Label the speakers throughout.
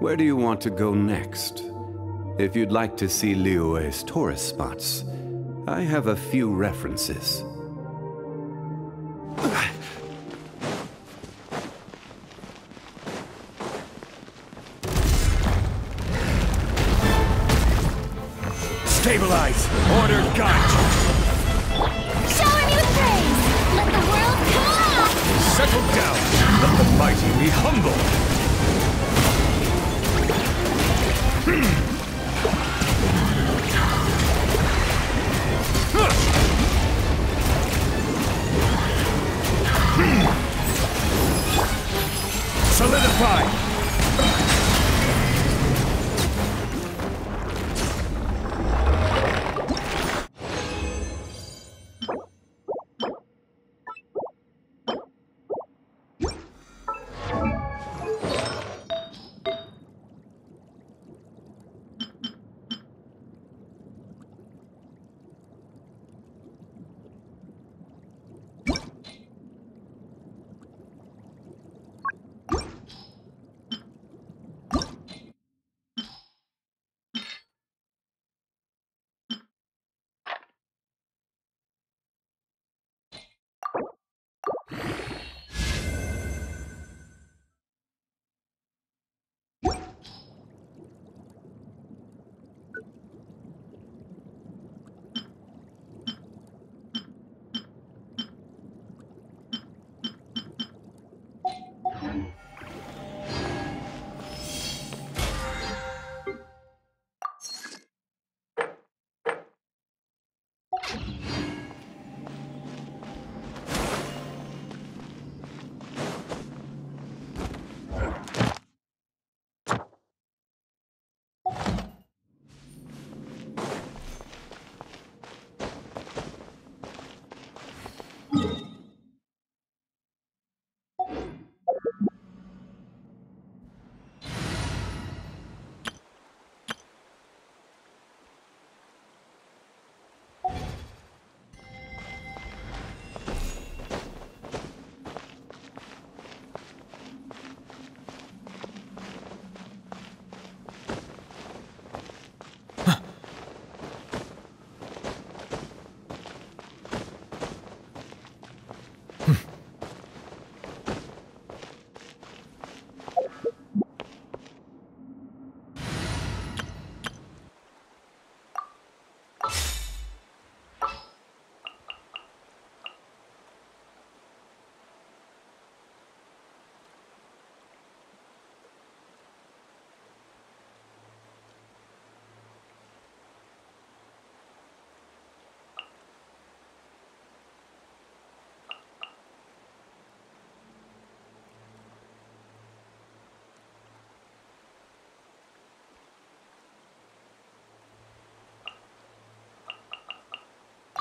Speaker 1: Where do you want to go next? If you'd like to see Liyue's tourist spots, I have a few references.
Speaker 2: Stabilize! Order got!
Speaker 3: Shower me with praise! Let the world come alive!
Speaker 2: Settle down! Let the mighty be humble! Solidify!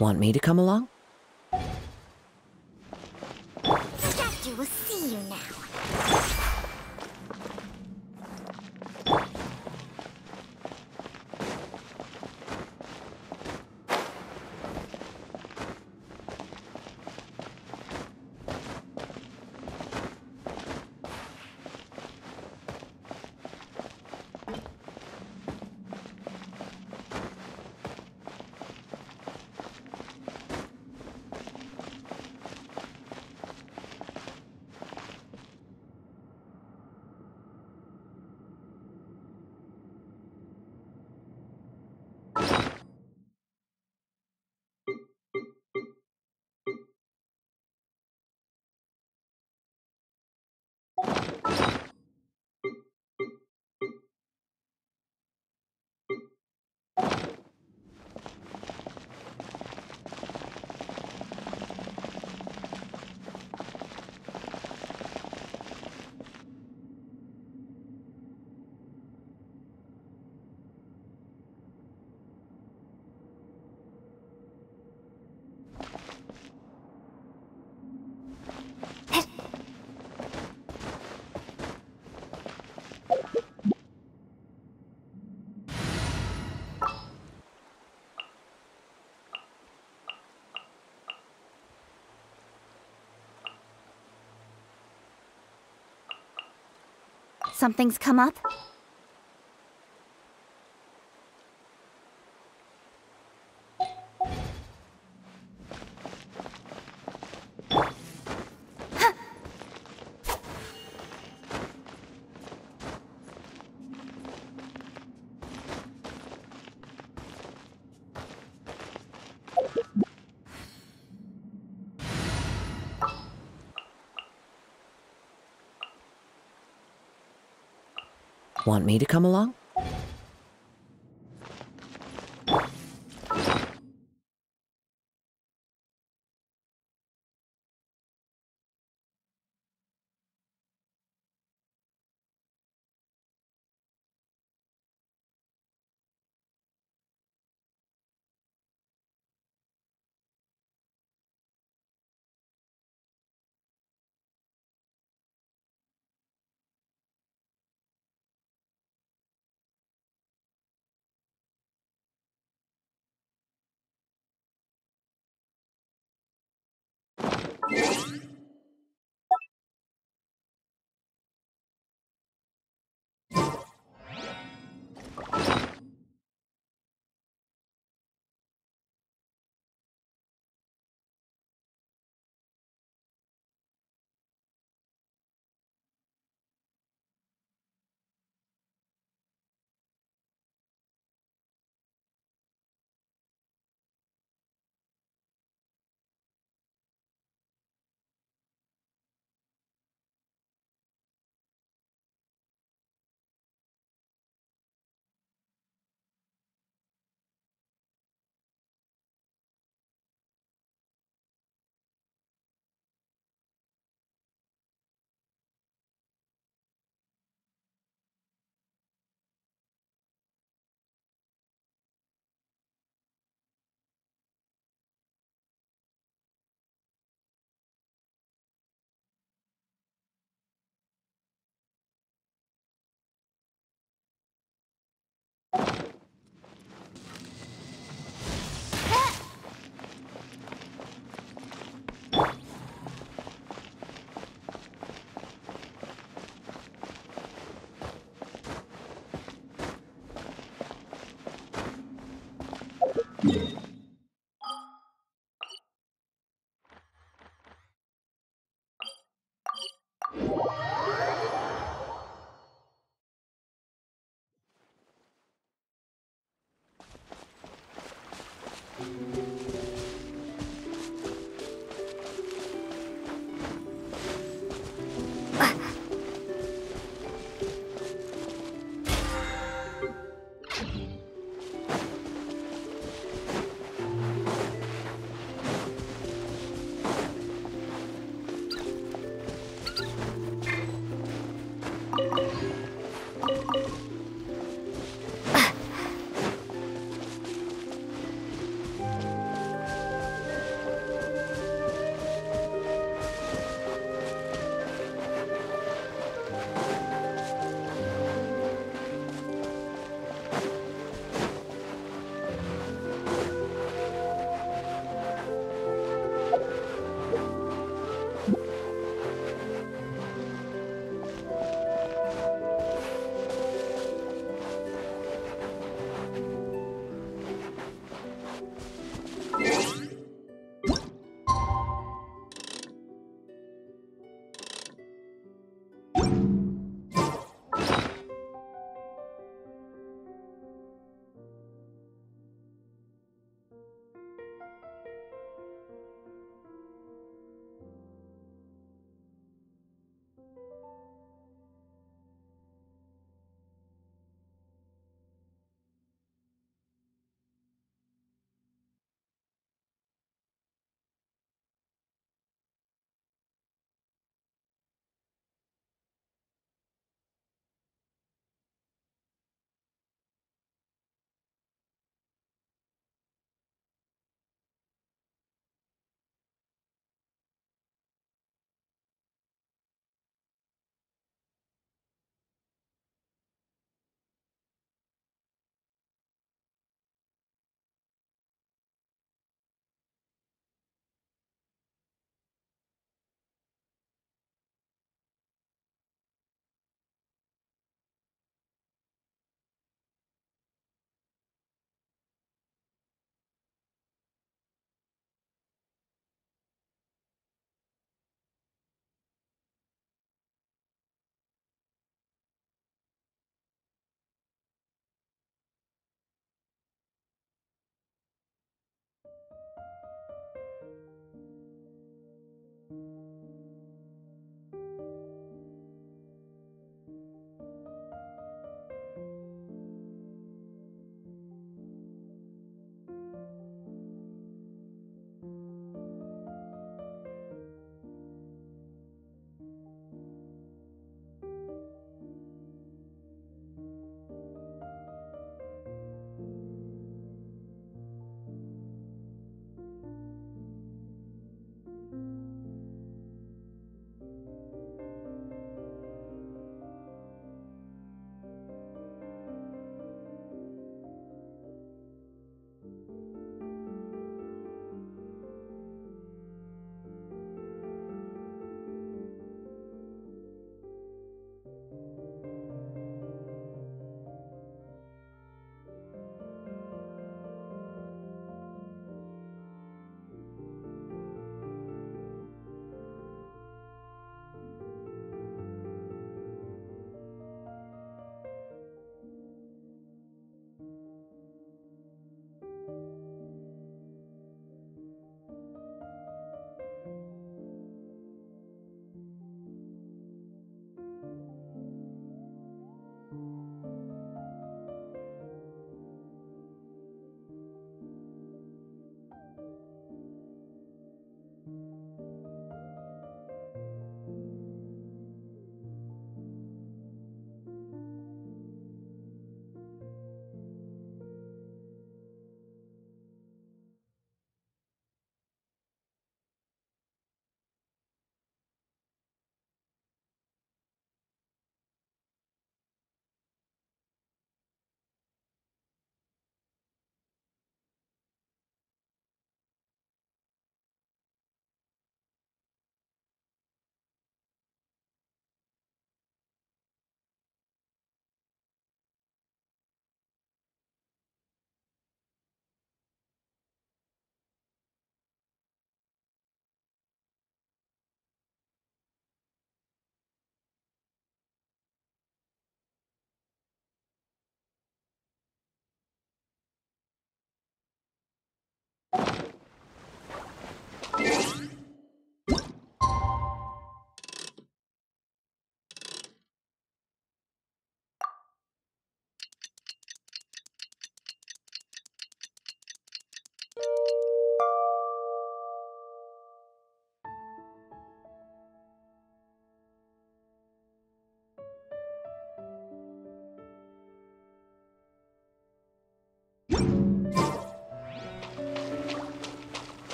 Speaker 4: Want me to come along?
Speaker 3: Doctor will see you now. Something's come up?
Speaker 4: Want me to come along?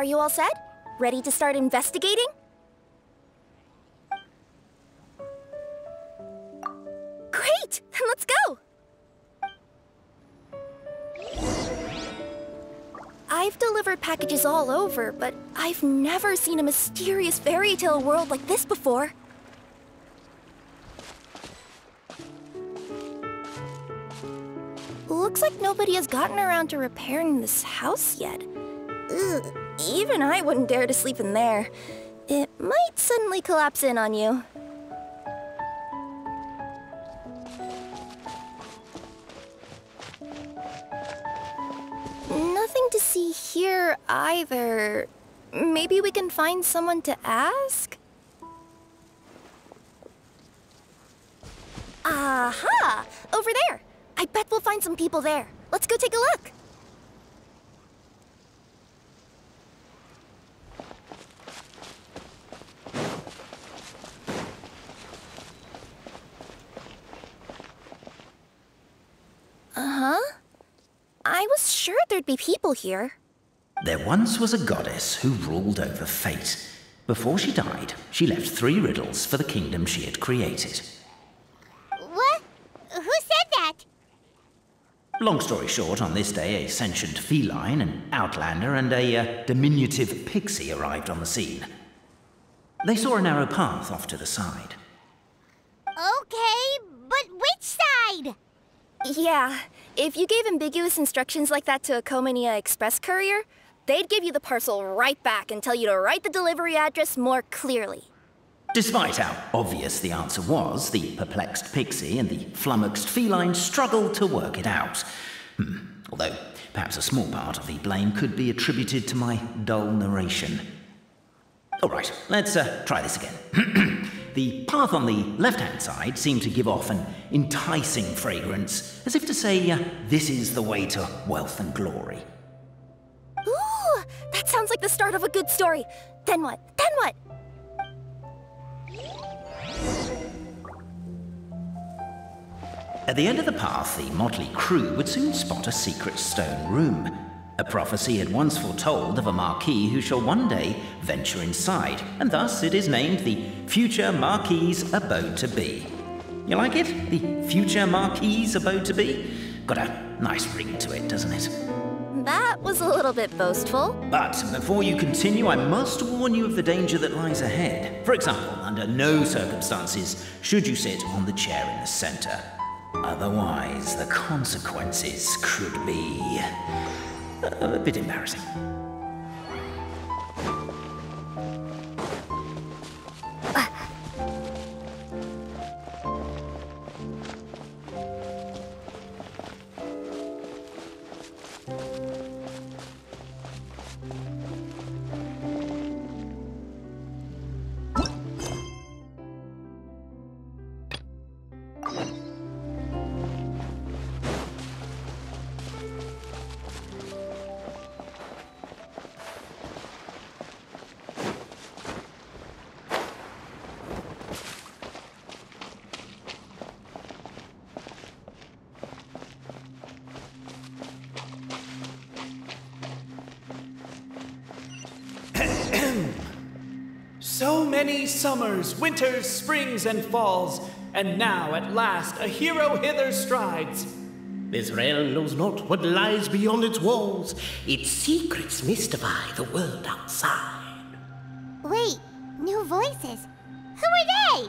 Speaker 3: Are you all set? Ready to start investigating? Great! Then let's go! I've delivered packages all over, but I've never seen a mysterious fairy tale world like this before. Looks like nobody has gotten around to repairing this house yet. Ugh, even I wouldn't dare to sleep in there. It might suddenly collapse in on you. Nothing to see here either. Maybe we can find someone to ask? Aha! Over there! I bet we'll find some people there. Let's go take a look. Uh-huh. I was sure there'd be people here.
Speaker 5: There once was a goddess who ruled over fate. Before she died, she left 3 riddles for the kingdom she had created.
Speaker 3: What? Who said that?
Speaker 5: Long story short, on this day, a sentient feline, an outlander, and a diminutive pixie arrived on the scene. They saw a narrow path off to the side.
Speaker 3: Okay, but which side? Yeah, if you gave ambiguous instructions like that to a Comania Express courier, they'd give you the parcel right back and tell you to write the delivery address more clearly.
Speaker 5: Despite how obvious the answer was, the perplexed pixie and the flummoxed feline struggled to work it out. Although, perhaps a small part of the blame could be attributed to my dull narration. All right, let's try this again. The path on the left-hand side seemed to give off an enticing fragrance, as if to say, this is the way to wealth and glory.
Speaker 3: Ooh, that sounds like the start of a good story. Then what? Then what?
Speaker 5: At the end of the path, the motley crew would soon spot a secret stone room. A prophecy had once foretold of a marquis who shall one day venture inside, and thus it is named the Future Marquis's Abode to Be. You like it? The Future Marquis's Abode to Be? Got a nice ring to it, doesn't it?
Speaker 3: That was a little bit boastful.
Speaker 5: But before you continue, I must warn you of the danger that lies ahead. For example, under no circumstances should you sit on the chair in the center. Otherwise, the consequences could be a bit embarrassing.
Speaker 6: So many summers, winters, springs, and falls, and now at last a hero hither strides.
Speaker 7: This realm knows not what lies beyond its walls. Its secrets mystify the world outside.
Speaker 3: Wait, new voices. Who are they?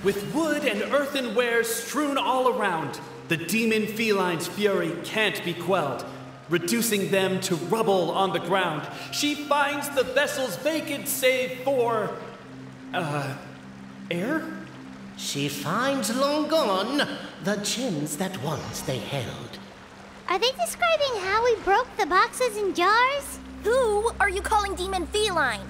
Speaker 6: With wood and earthenware strewn all around, the demon feline's fury can't be quelled. Reducing them to rubble on the ground, she finds the vessel's vacant save for... air?
Speaker 7: She finds long gone the gems that once they held.
Speaker 3: Are they describing how we broke the boxes and jars? Who are you calling demon feline?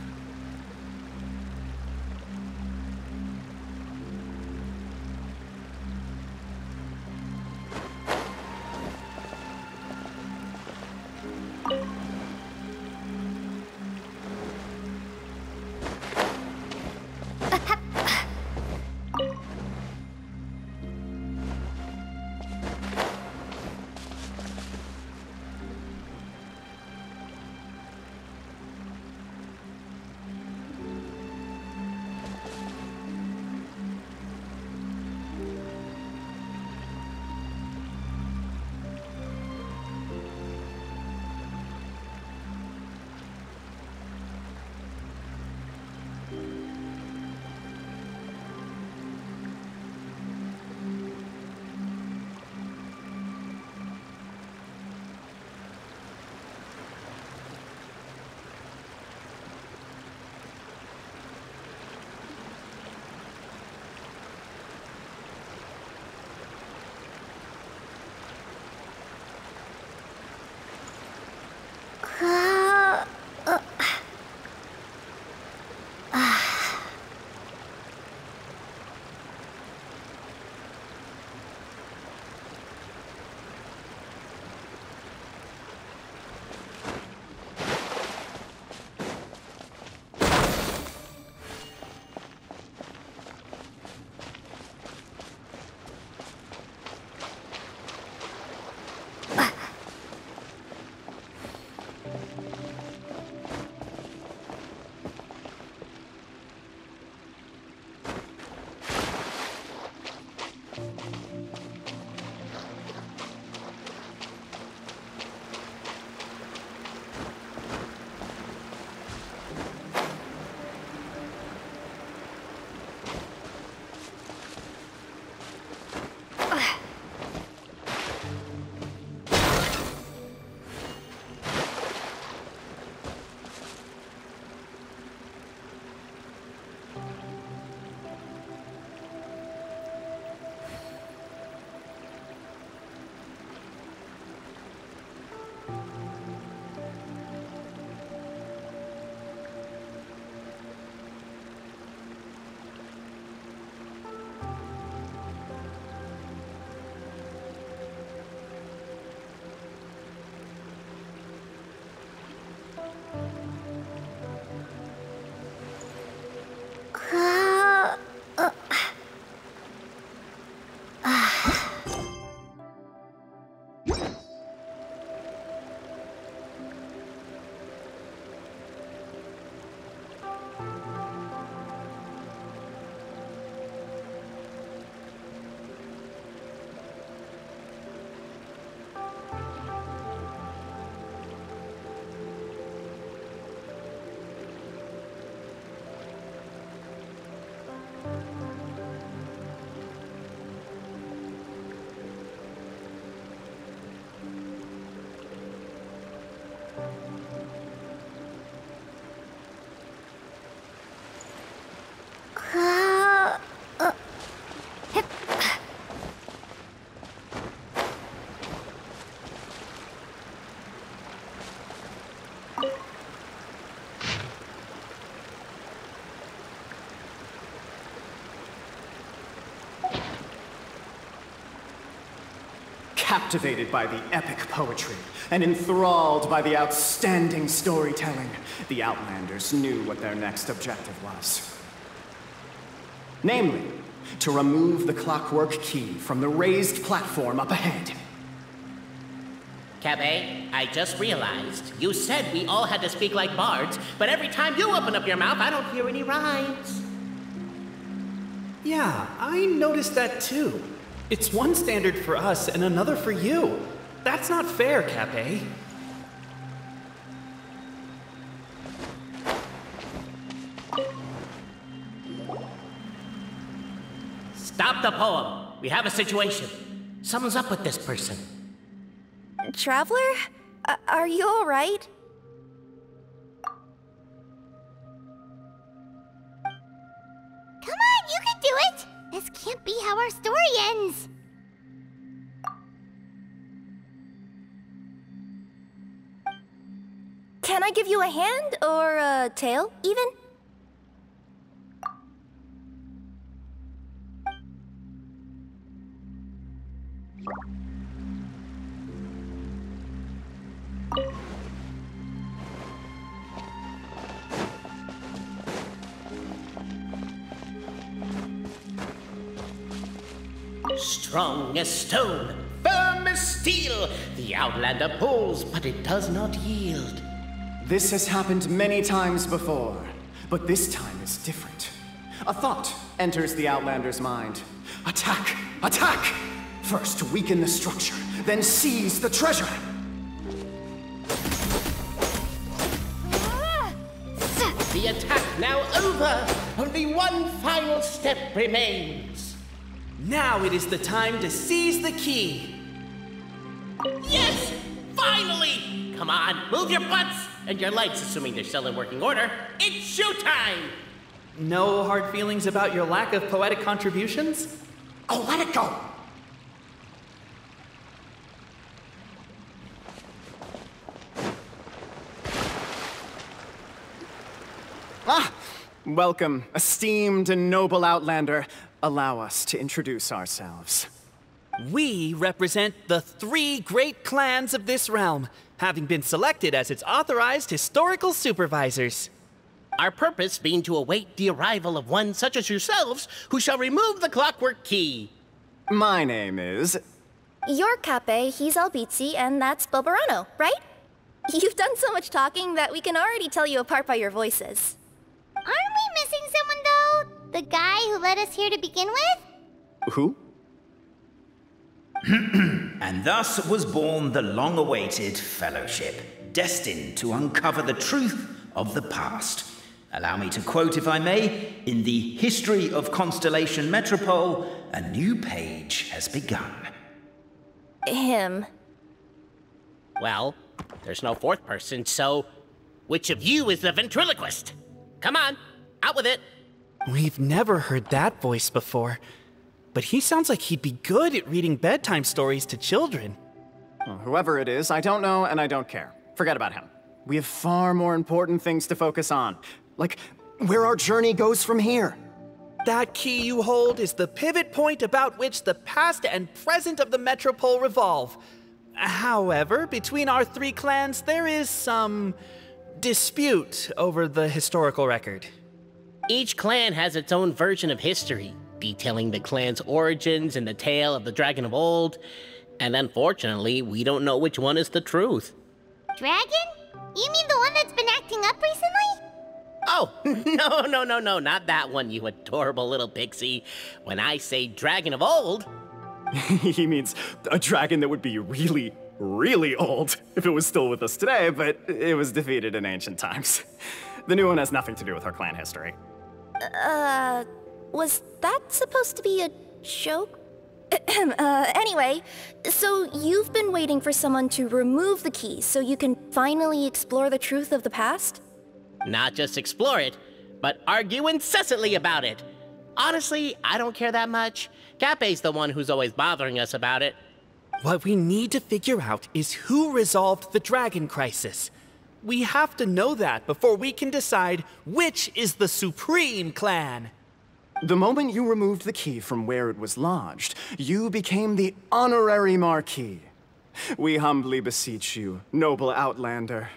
Speaker 8: Captivated by the epic poetry and enthralled by the outstanding storytelling, the Outlanders knew what their next objective was. Namely, to remove the clockwork key from the raised platform up ahead.
Speaker 7: Cabé, I just realized, you said we all had to speak like bards, but every time you open up your mouth, I don't hear any rhymes.
Speaker 6: Yeah, I noticed that too. It's one standard for us and another for you. That's not fair, Capé.
Speaker 7: Stop the poem. We have a situation. Something's up with this person.
Speaker 3: Traveler? Are you alright?
Speaker 9: Come on, you can do it! This can't be how our story ends!
Speaker 3: Can I give you a hand, or a tail, even?
Speaker 7: Strong as stone, firm as steel, the Outlander pulls, but it does not yield.
Speaker 8: This has happened many times before, but this time is different. A thought enters the Outlander's mind. Attack! Attack! First weaken the structure, then seize the treasure!
Speaker 7: The attack now over! Only one final step remains.
Speaker 6: Now it is the time to seize the key.
Speaker 7: Yes! Finally! Come on, move your butts! And your lights, assuming they're still in working order. It's showtime!
Speaker 6: No hard feelings about your lack of poetic contributions?
Speaker 8: Oh, let it go! Ah! Welcome, esteemed and noble Outlander. Allow us to introduce ourselves.
Speaker 6: We represent the 3 great clans of this realm, having been selected as its authorized historical supervisors.
Speaker 7: Our purpose being to await the arrival of one such as yourselves who shall remove the clockwork key.
Speaker 8: My name is...
Speaker 3: You're Capé, he's Albizzi, and that's Bobarano, right? You've done so much talking that we can already tell you apart by your voices.
Speaker 9: Aren't we missing someone, though? The guy who led us here to begin with?
Speaker 8: Who?
Speaker 5: And thus was born the long-awaited fellowship, destined to uncover the truth of the past. Allow me to quote, if I may, in the history of Constellation Metropole, a new page has begun.
Speaker 3: Him.
Speaker 7: Well, there's no fourth person, so which of you is the ventriloquist? Come on, out with it.
Speaker 6: We've never heard that voice before, but he sounds like he'd be good at reading bedtime stories to children.
Speaker 8: Well, whoever it is, I don't know and I don't care. Forget about him. We have far more important things to focus on, like where our journey goes from here.
Speaker 6: That key you hold is the pivot point about which the past and present of the Metropole revolve. However, between our 3 clans, there is some dispute over the historical record.
Speaker 7: Each clan has its own version of history, detailing the clan's origins and the tale of the dragon of old. And unfortunately, we don't know which one is the truth.
Speaker 9: Dragon? You mean the one that's been acting up recently?
Speaker 7: Oh, no, not that one, you adorable little pixie. When I say dragon of old...
Speaker 8: He means a dragon that would be really, really old if it was still with us today, but it was defeated in ancient times. The new one has nothing to do with our clan history.
Speaker 3: Was that supposed to be a joke? Anyway, so you've been waiting for someone to remove the key so you can finally explore the truth of the past?
Speaker 7: Not just explore it, but argue incessantly about it. Honestly, I don't care that much. Capé's the one who's always bothering us about it.
Speaker 6: What we need to figure out is who resolved the dragon crisis. We have to know that before we can decide which is the supreme clan.
Speaker 8: The moment you removed the key from where it was lodged, you became the honorary Marquis. We humbly beseech you, noble outlander.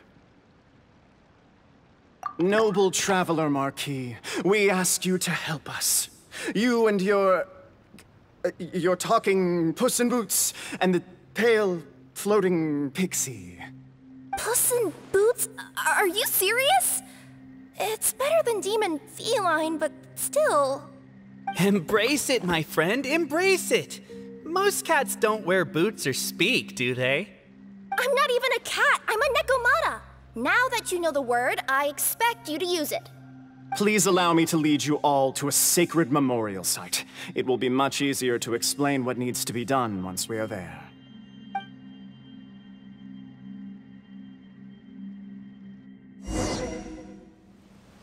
Speaker 8: Noble traveler Marquis, we ask you to help us. You and your talking Puss in Boots and the pale floating pixie.
Speaker 3: Puss in Boots? Are you serious? It's better than demon feline, but still.
Speaker 6: Embrace it, my friend, embrace it. Most cats don't wear boots or speak, do they?
Speaker 3: I'm not even a cat, I'm a Nekomata. Now that you know the word, I expect you to use it.
Speaker 8: Please allow me to lead you all to a sacred memorial site. It will be much easier to explain what needs to be done once we are there.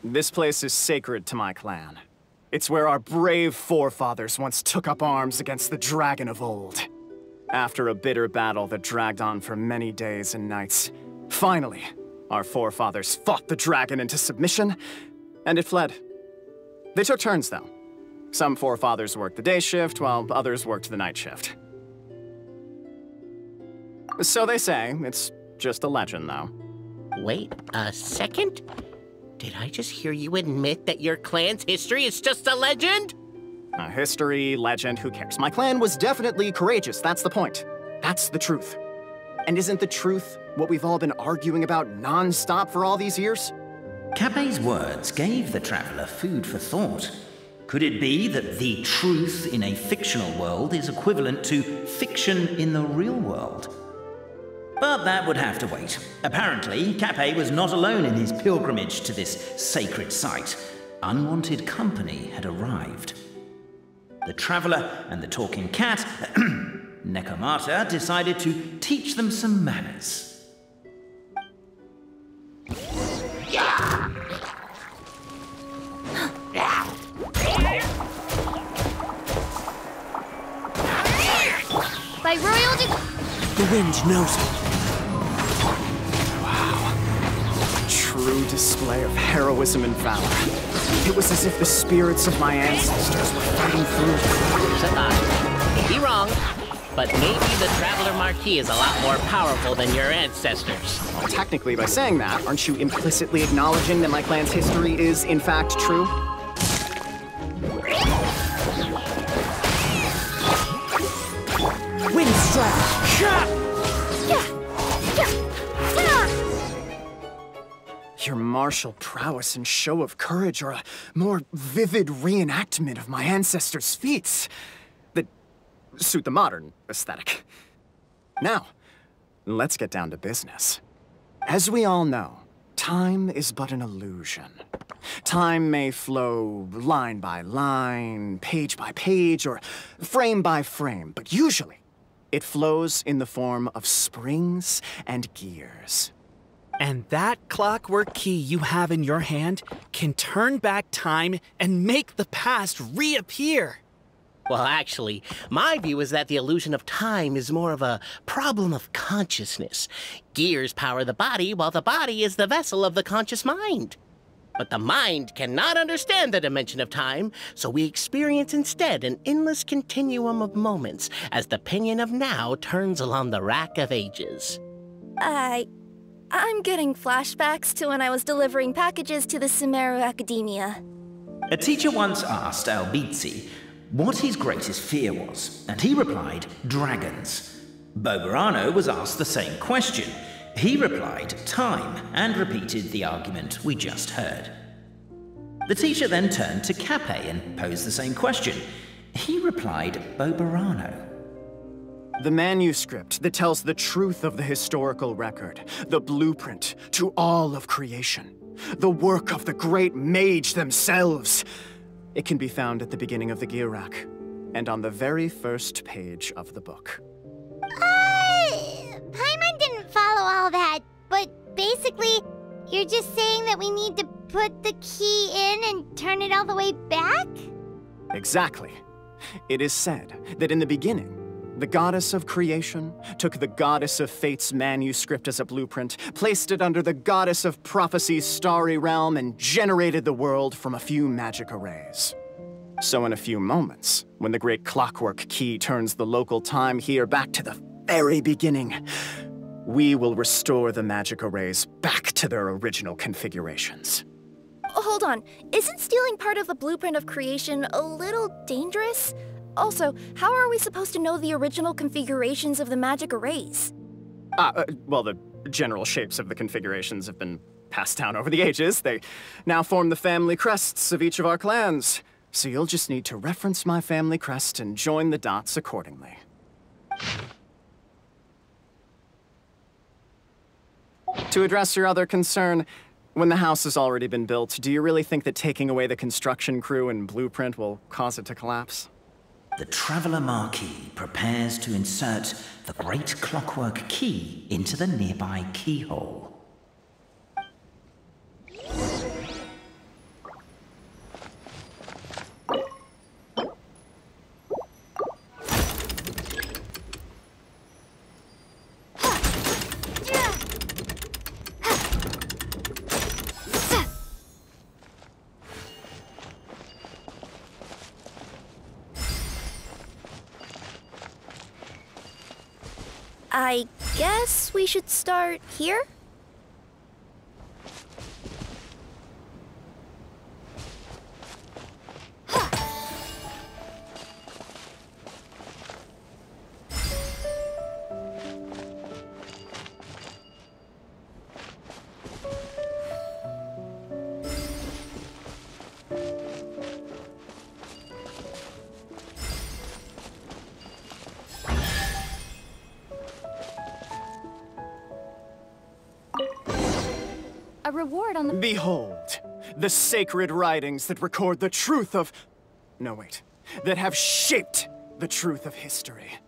Speaker 8: This place is sacred to my clan. It's where our brave forefathers once took up arms against the dragon of old. After a bitter battle that dragged on for many days and nights, finally, our forefathers fought the dragon into submission, and it fled. They took turns, though. Some forefathers worked the day shift, while others worked the night shift. So they say. It's just a legend, though.
Speaker 7: Wait a second? Did I just hear you admit that your clan's history is just a legend?
Speaker 8: History, legend, who cares? My clan was definitely courageous, that's the point. That's the truth. And isn't the truth what we've all been arguing about non-stop for all these years?
Speaker 5: Capet's words gave the traveler food for thought. Could it be that the truth in a fictional world is equivalent to fiction in the real world? But that would have to wait. Apparently, Capet was not alone in his pilgrimage to this sacred site. Unwanted company had arrived. The traveler and the talking cat, Nekomata, decided to teach them some manners.
Speaker 9: By royal
Speaker 7: The wind knows it.
Speaker 8: True display of heroism and valor. It was as if the spirits of my ancestors were fighting through.
Speaker 7: Said I. Be wrong, but maybe the Traveler Marquis is a lot more powerful than your ancestors.
Speaker 8: Well, technically, by saying that, aren't you implicitly acknowledging that my clan's history is, in fact, true?
Speaker 7: Wind strike!
Speaker 8: Your martial prowess and show of courage are a more vivid reenactment of my ancestors' feats that suit the modern aesthetic. Now, let's get down to business. As we all know, time is but an illusion. Time may flow line by line, page by page, or frame by frame, but usually it flows in the form of springs and gears.
Speaker 6: And that clockwork key you have in your hand can turn back time and make the past reappear.
Speaker 7: Well, actually, my view is that the illusion of time is more of a problem of consciousness. Gears power the body, while the body is the vessel of the conscious mind. But the mind cannot understand the dimension of time, so we experience instead an endless continuum of moments as the pinion of now turns along the rack of ages.
Speaker 3: I'm getting flashbacks to when I was delivering packages to the Sumeru Academia.
Speaker 5: A teacher once asked Albizzi what his greatest fear was, and he replied, dragons. Boberano was asked the same question. He replied, time, and repeated the argument we just heard. The teacher then turned to Capet and posed the same question. He replied, Boberano.
Speaker 8: The manuscript that tells the truth of the historical record, the blueprint to all of creation, the work of the great mage themselves. It can be found at the beginning of the gear rack, and on the very first page of the book.
Speaker 9: Paimon didn't follow all that, but basically, you're just saying that we need to put the key in and turn it all the way back?
Speaker 8: Exactly. It is said that in the beginning, the goddess of creation took the goddess of fate's manuscript as a blueprint, placed it under the goddess of prophecy's starry realm, and generated the world from a few magic arrays. So in a few moments, when the great clockwork key turns the local time here back to the very beginning, we will restore the magic arrays back to their original configurations.
Speaker 3: Hold on, isn't stealing part of the blueprint of creation a little dangerous? Also, how are we supposed to know the original configurations of the magic arrays?
Speaker 8: Well, the general shapes of the configurations have been passed down over the ages. They now form the family crests of each of our clans. So you'll just need to reference my family crest and join the dots accordingly. To address your other concern, when the house has already been built, do you really think that taking away the construction crew and blueprint will cause it to collapse?
Speaker 5: The Traveler Marquis prepares to insert the great clockwork key into the nearby keyhole.
Speaker 3: I guess we should start here?
Speaker 9: A reward on the...
Speaker 8: Behold, the sacred writings that record the truth of... No, wait. That have shaped the truth of history.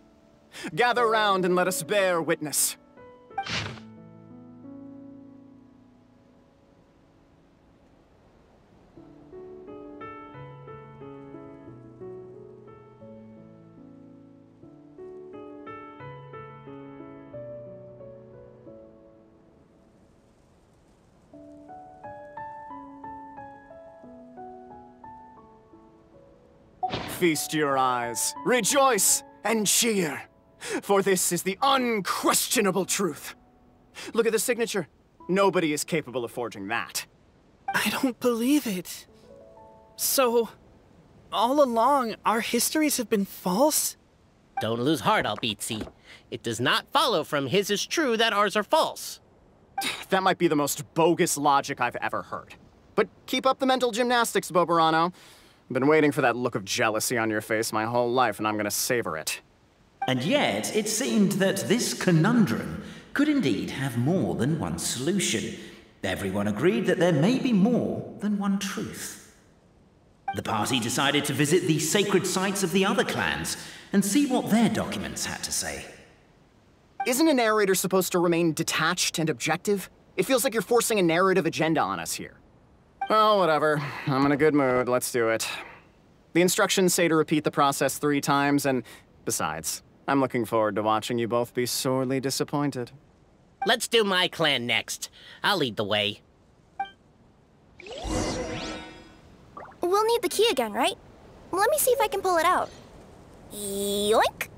Speaker 8: Gather round and let us bear witness. Feast your eyes, rejoice, and cheer, for this is the unquestionable truth. Look at the signature. Nobody is capable of forging that.
Speaker 6: I don't believe it. So, all along, our histories have been false?
Speaker 7: Don't lose heart, Albizzi. It does not follow from his is true that ours are false.
Speaker 8: That might be the most bogus logic I've ever heard. But keep up the mental gymnastics, Boberano. I've been waiting for that look of jealousy on your face my whole life, and I'm gonna savor it.
Speaker 5: And yet, it seemed that this conundrum could indeed have more than one solution. Everyone agreed that there may be more than one truth. The party decided to visit the sacred sites of the other clans and see what their documents had to say.
Speaker 8: Isn't a narrator supposed to remain detached and objective? It feels like you're forcing a narrative agenda on us here. Well, whatever. I'm in a good mood. Let's do it. The instructions say to repeat the process 3 times, and besides, I'm looking forward to watching you both be sorely disappointed.
Speaker 7: Let's do my clan next. I'll lead the way.
Speaker 3: We'll need the key again, right? Let me see if I can pull it out. Yoink!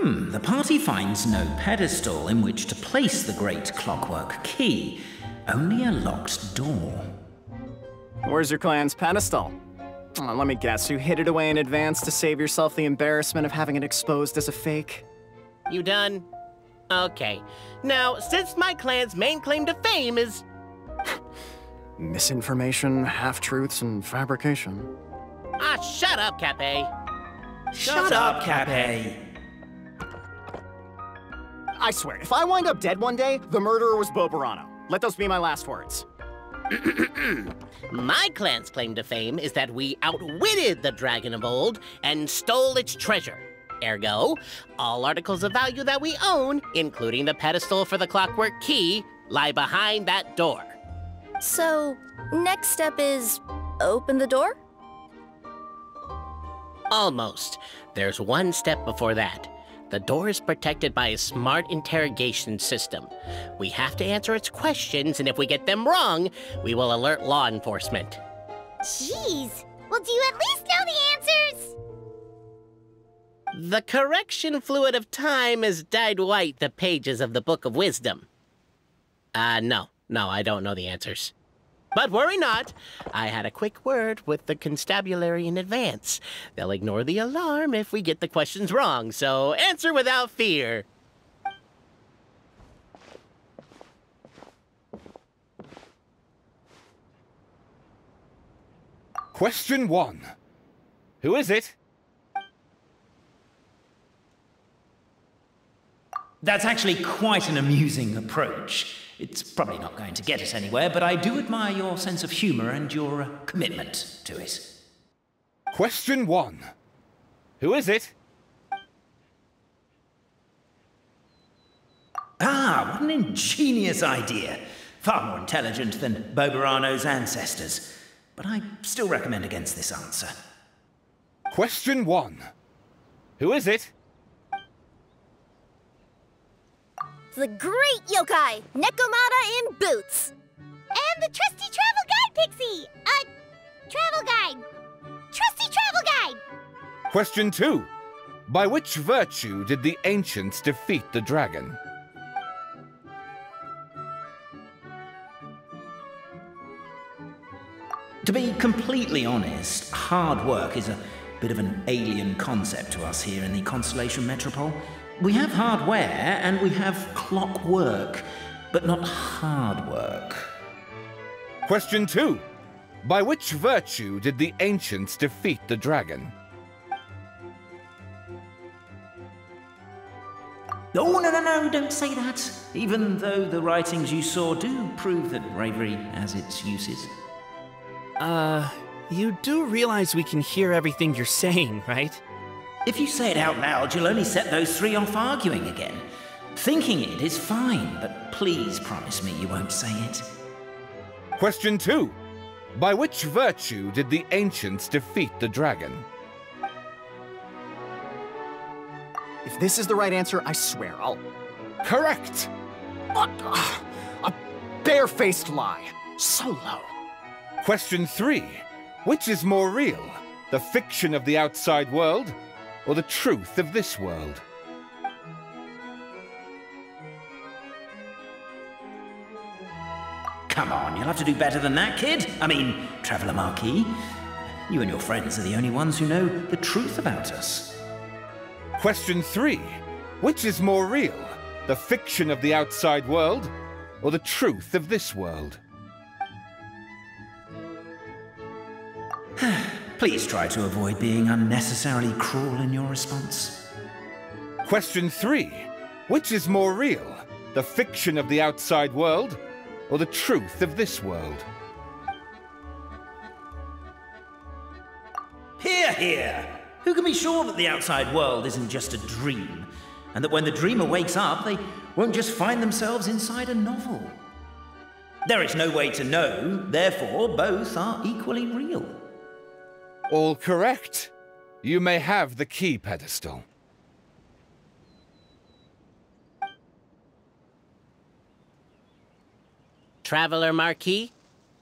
Speaker 5: The party finds no pedestal in which to place the great clockwork key, only a locked door.
Speaker 8: Where's your clan's pedestal? Let me guess, you hid it away in advance to save yourself the embarrassment of having it exposed as a fake?
Speaker 7: You done? Okay. Now, since my clan's main claim to fame is...
Speaker 8: Misinformation, half-truths, and fabrication.
Speaker 7: Ah, shut up, Cape.
Speaker 5: Shut up, Cape!
Speaker 8: I swear, if I wind up dead one day, the murderer was Bobarano. Let those be my last words.
Speaker 7: My clan's claim to fame is that we outwitted the dragon of old and stole its treasure. Ergo, all articles of value that we own, including the pedestal for the clockwork key, lie behind that door.
Speaker 3: So, next step is open the door?
Speaker 7: Almost. There's one step before that. The door is protected by a smart interrogation system. We have to answer its questions, and if we get them wrong, we will alert law enforcement.
Speaker 9: Jeez. Well, do you at least know the answers?
Speaker 7: The correction fluid of time has dyed white the pages of the Book of Wisdom. No, I don't know the answers. But worry not. I had a quick word with the constabulary in advance. They'll ignore the alarm if we get the questions wrong, so answer without fear.
Speaker 2: Question 1. Who is it?
Speaker 5: That's actually quite an amusing approach. It's probably not going to get us anywhere, but I do admire your sense of humor and your commitment to it.
Speaker 2: Question 1. Who is it?
Speaker 5: Ah, what an ingenious idea. Far more intelligent than Bobarano's ancestors. But I still recommend against this answer.
Speaker 2: Question 1. Who is it?
Speaker 3: The great yokai, Nekomata in boots.
Speaker 9: And the trusty travel guide, Pixie! Travel guide. Trusty travel guide!
Speaker 2: Question 2. By which virtue did the ancients defeat the dragon?
Speaker 5: To be completely honest, hard work is a bit of an alien concept to us here in the Constellation Metropole. We have hardware and we have clockwork, but not hard work.
Speaker 2: Question 2. By which virtue did the ancients defeat the dragon?
Speaker 5: Oh, no, don't say that. Even though the writings you saw do prove that bravery has its uses.
Speaker 6: You do realize we can hear everything you're saying, right?
Speaker 5: If you say it out loud, you'll only set those three off arguing again. Thinking it is fine, but please promise me you won't say it.
Speaker 2: Question 2. By which virtue did the ancients defeat the dragon?
Speaker 8: If this is the right answer, I swear I'll...
Speaker 2: Correct!
Speaker 8: A barefaced lie. So low.
Speaker 2: Question 3. Which is more real? The fiction of the outside world, or the truth of this world?
Speaker 5: Come on, you'll have to do better than that, kid. I mean, Traveller Marquis. You and your friends are the only ones who know the truth about us.
Speaker 2: Question 3. Which is more real? The fiction of the outside world, or the truth of this world?
Speaker 5: Please try to avoid being unnecessarily cruel in your response.
Speaker 2: Question 3. Which is more real? The fiction of the outside world, or the truth of this world?
Speaker 5: Hear, hear! Who can be sure that the outside world isn't just a dream, and that when the dreamer wakes up, they won't just find themselves inside a novel? There is no way to know, therefore both are equally real.
Speaker 2: All correct. You may have the key pedestal.
Speaker 7: Traveller Marquis,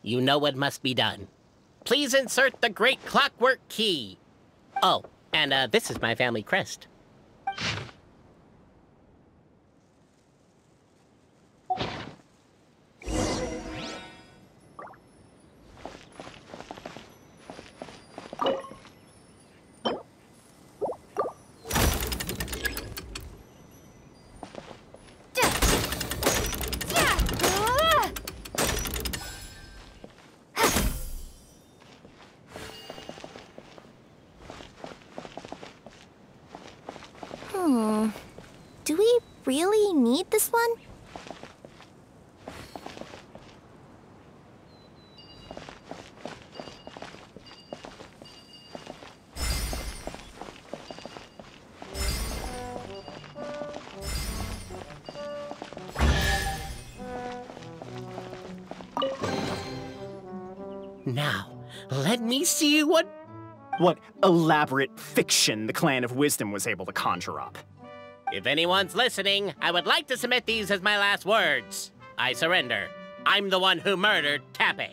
Speaker 7: you know what must be done. Please insert the great clockwork key. Oh, and this is my family crest.
Speaker 3: really need this one?
Speaker 7: Now, let me see what
Speaker 8: elaborate fiction the Clan of Wisdom was able to conjure up.
Speaker 7: If anyone's listening, I would like to submit these as my last words. I surrender. I'm the one who murdered Cappe.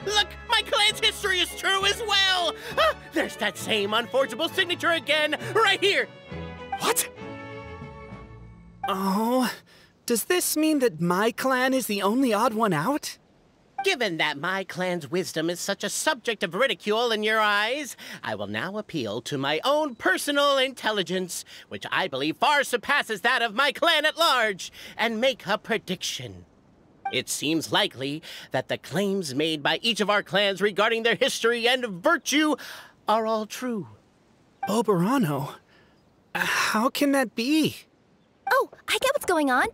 Speaker 7: Look! My clan's history is true as well! There's that same unforgeable signature again, right here!
Speaker 6: What? Oh, does this mean that my clan is the only odd one out?
Speaker 7: Given that my clan's wisdom is such a subject of ridicule in your eyes, I will now appeal to my own personal intelligence, which I believe far surpasses that of my clan at large, and make a prediction. It seems likely that the claims made by each of our clans regarding their history and virtue are all true.
Speaker 6: Boberano? How can that be?
Speaker 3: Oh, I get what's going on.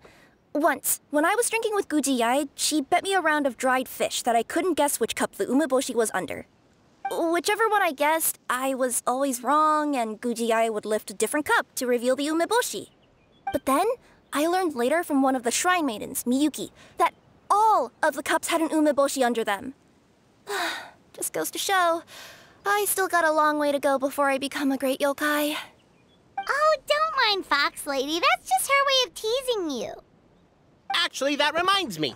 Speaker 3: Once, when I was drinking with Gujiyai, she bet me a round of dried fish that I couldn't guess which cup the umeboshi was under. Whichever one I guessed, I was always wrong, and Gujiyai would lift a different cup to reveal the umeboshi. But then, I learned later from one of the shrine maidens, Miyuki, that all of the cups had an umeboshi under them. Just goes to show, I still got a long way to go before I become a great yokai.
Speaker 9: Oh, don't mind Fox Lady. That's just her way of teasing you.
Speaker 7: Actually, that reminds me.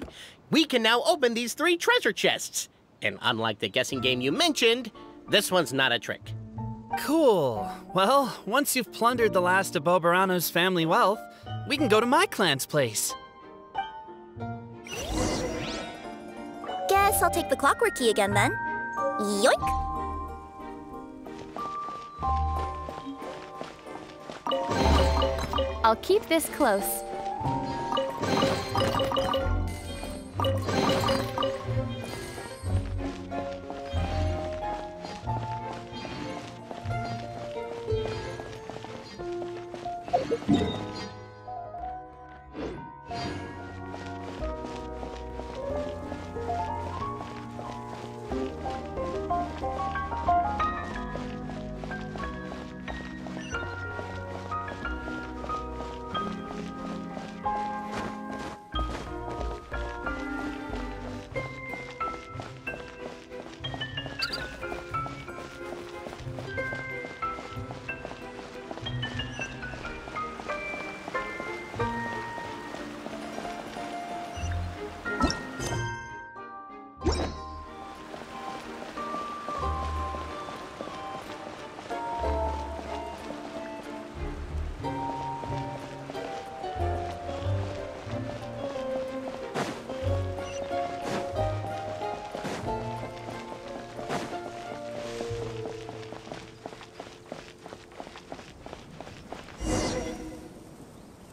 Speaker 7: We can now open these 3 treasure chests. And unlike the guessing game you mentioned, this one's not a trick.
Speaker 6: Cool. Well, once you've plundered the last of Boberano's family wealth, we can go to my clan's place.
Speaker 3: Guess I'll take the clockwork key again then. Yoink!
Speaker 10: I'll keep this close.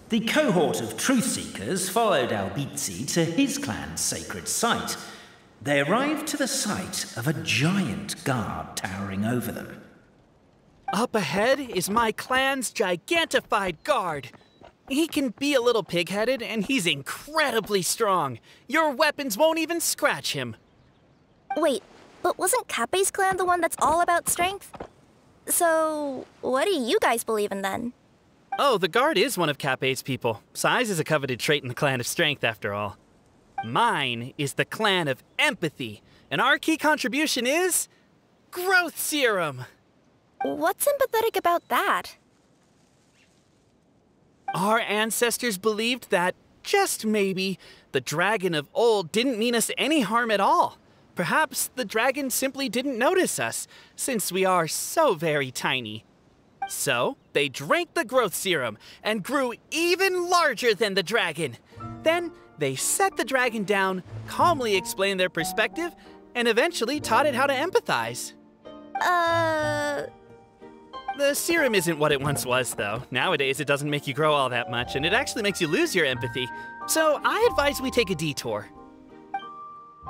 Speaker 5: The cohort of truth-seekers followed Albizzi to his clan's sacred site. They arrived to the site of a giant guard towering over them.
Speaker 6: Up ahead is my clan's gigantified guard. He can be a little pig-headed, and he's incredibly strong. Your weapons won't even scratch him.
Speaker 3: Wait, but wasn't Cappe's clan the one that's all about strength? So, what do you guys believe in then?
Speaker 6: Oh, the guard is one of Cappe's people. Size is a coveted trait in the clan of strength, after all. Mine is the clan of empathy, and our key contribution is growth serum.
Speaker 3: What's empathetic about that?
Speaker 6: Our ancestors believed that, just maybe, the dragon of old didn't mean us any harm at all. Perhaps the dragon simply didn't notice us, since we are so very tiny. So, they drank the growth serum and grew even larger than the dragon. Then, they set the dragon down, calmly explained their perspective, and eventually taught it how to empathize. The serum isn't what it once was, though. Nowadays, it doesn't make you grow all that much, and it actually makes you lose your empathy. So, I advise we take a detour.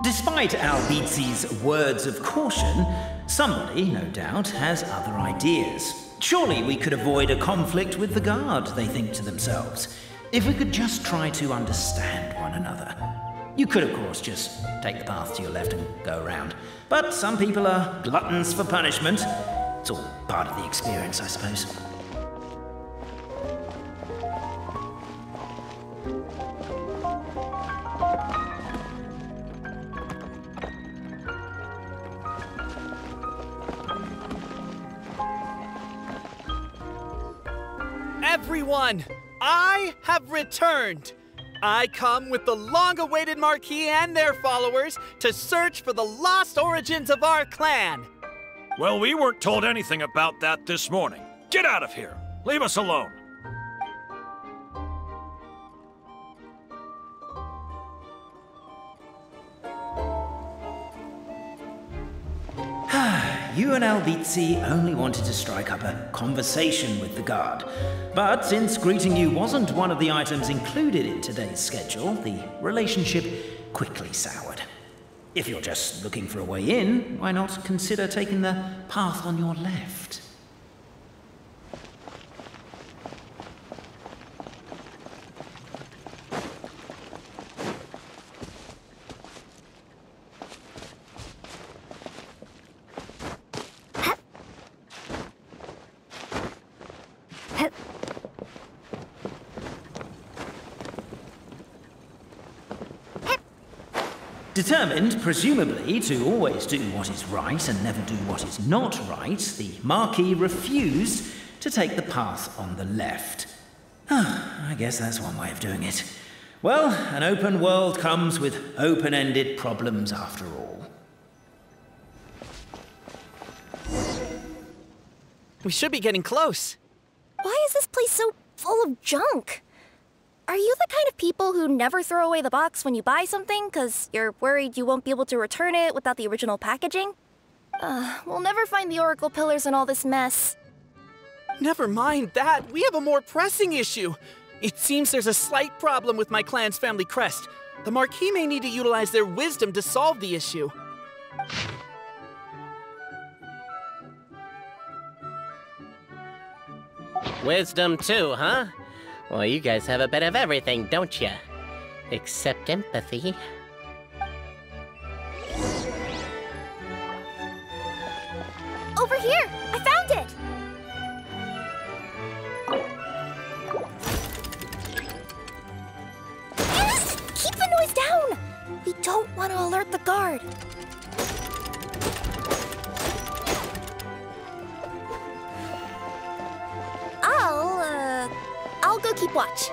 Speaker 5: Despite Albizzi's words of caution, somebody, no doubt, has other ideas. Surely we could avoid a conflict with the guard, they think to themselves, if we could just try to understand one another. You could, of course, just take the path to your left and go around. But some people are gluttons for punishment. It's all part of the experience, I suppose.
Speaker 6: Everyone, I have returned. I come with the long-awaited Marquis and their followers to search for the lost origins of our clan.
Speaker 10: Well, we weren't told anything about that this morning. Get out of here. Leave us alone.
Speaker 5: You and Albizzi only wanted to strike up a conversation with the guard. But since greeting you wasn't one of the items included in today's schedule, the relationship quickly soured. If you're just looking for a way in, why not consider taking the path on your left? Determined, presumably, to always do what is right and never do what is not right, the Marquis refused to take the path on the left. I guess that's one way of doing it. Well, an open world comes with open-ended problems after all.
Speaker 6: We should be getting close.
Speaker 3: Why is this place so full of junk? Are you the kind of people who never throw away the box when you buy something because you're worried you won't be able to return it without the original packaging? We'll never find the Oracle Pillars in all this mess.
Speaker 6: Never mind that. We have a more pressing issue. It seems there's a slight problem with my clan's family crest. The Marquis may need to utilize their wisdom to solve the issue.
Speaker 7: Wisdom too, huh? Well, you guys have a bit of everything, don't you? Except empathy.
Speaker 3: Over here! I found it! Keep the noise down! We don't want to alert the guard. I'll go keep watch.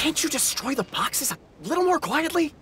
Speaker 8: Can't you destroy the boxes a little more quietly?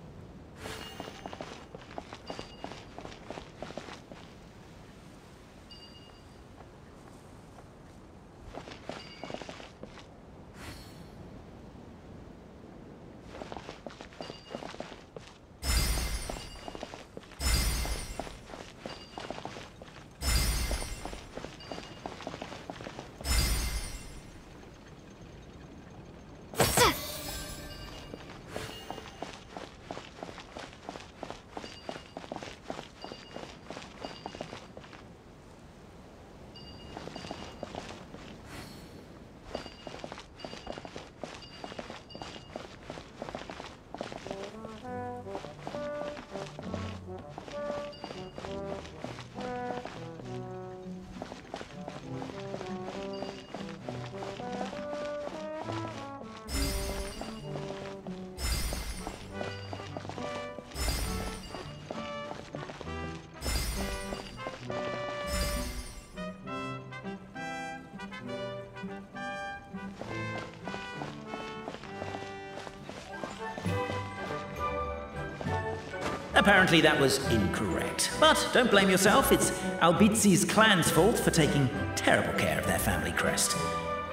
Speaker 5: Apparently that was incorrect. But don't blame yourself, it's Albizi's clan's fault for taking terrible care of their family crest.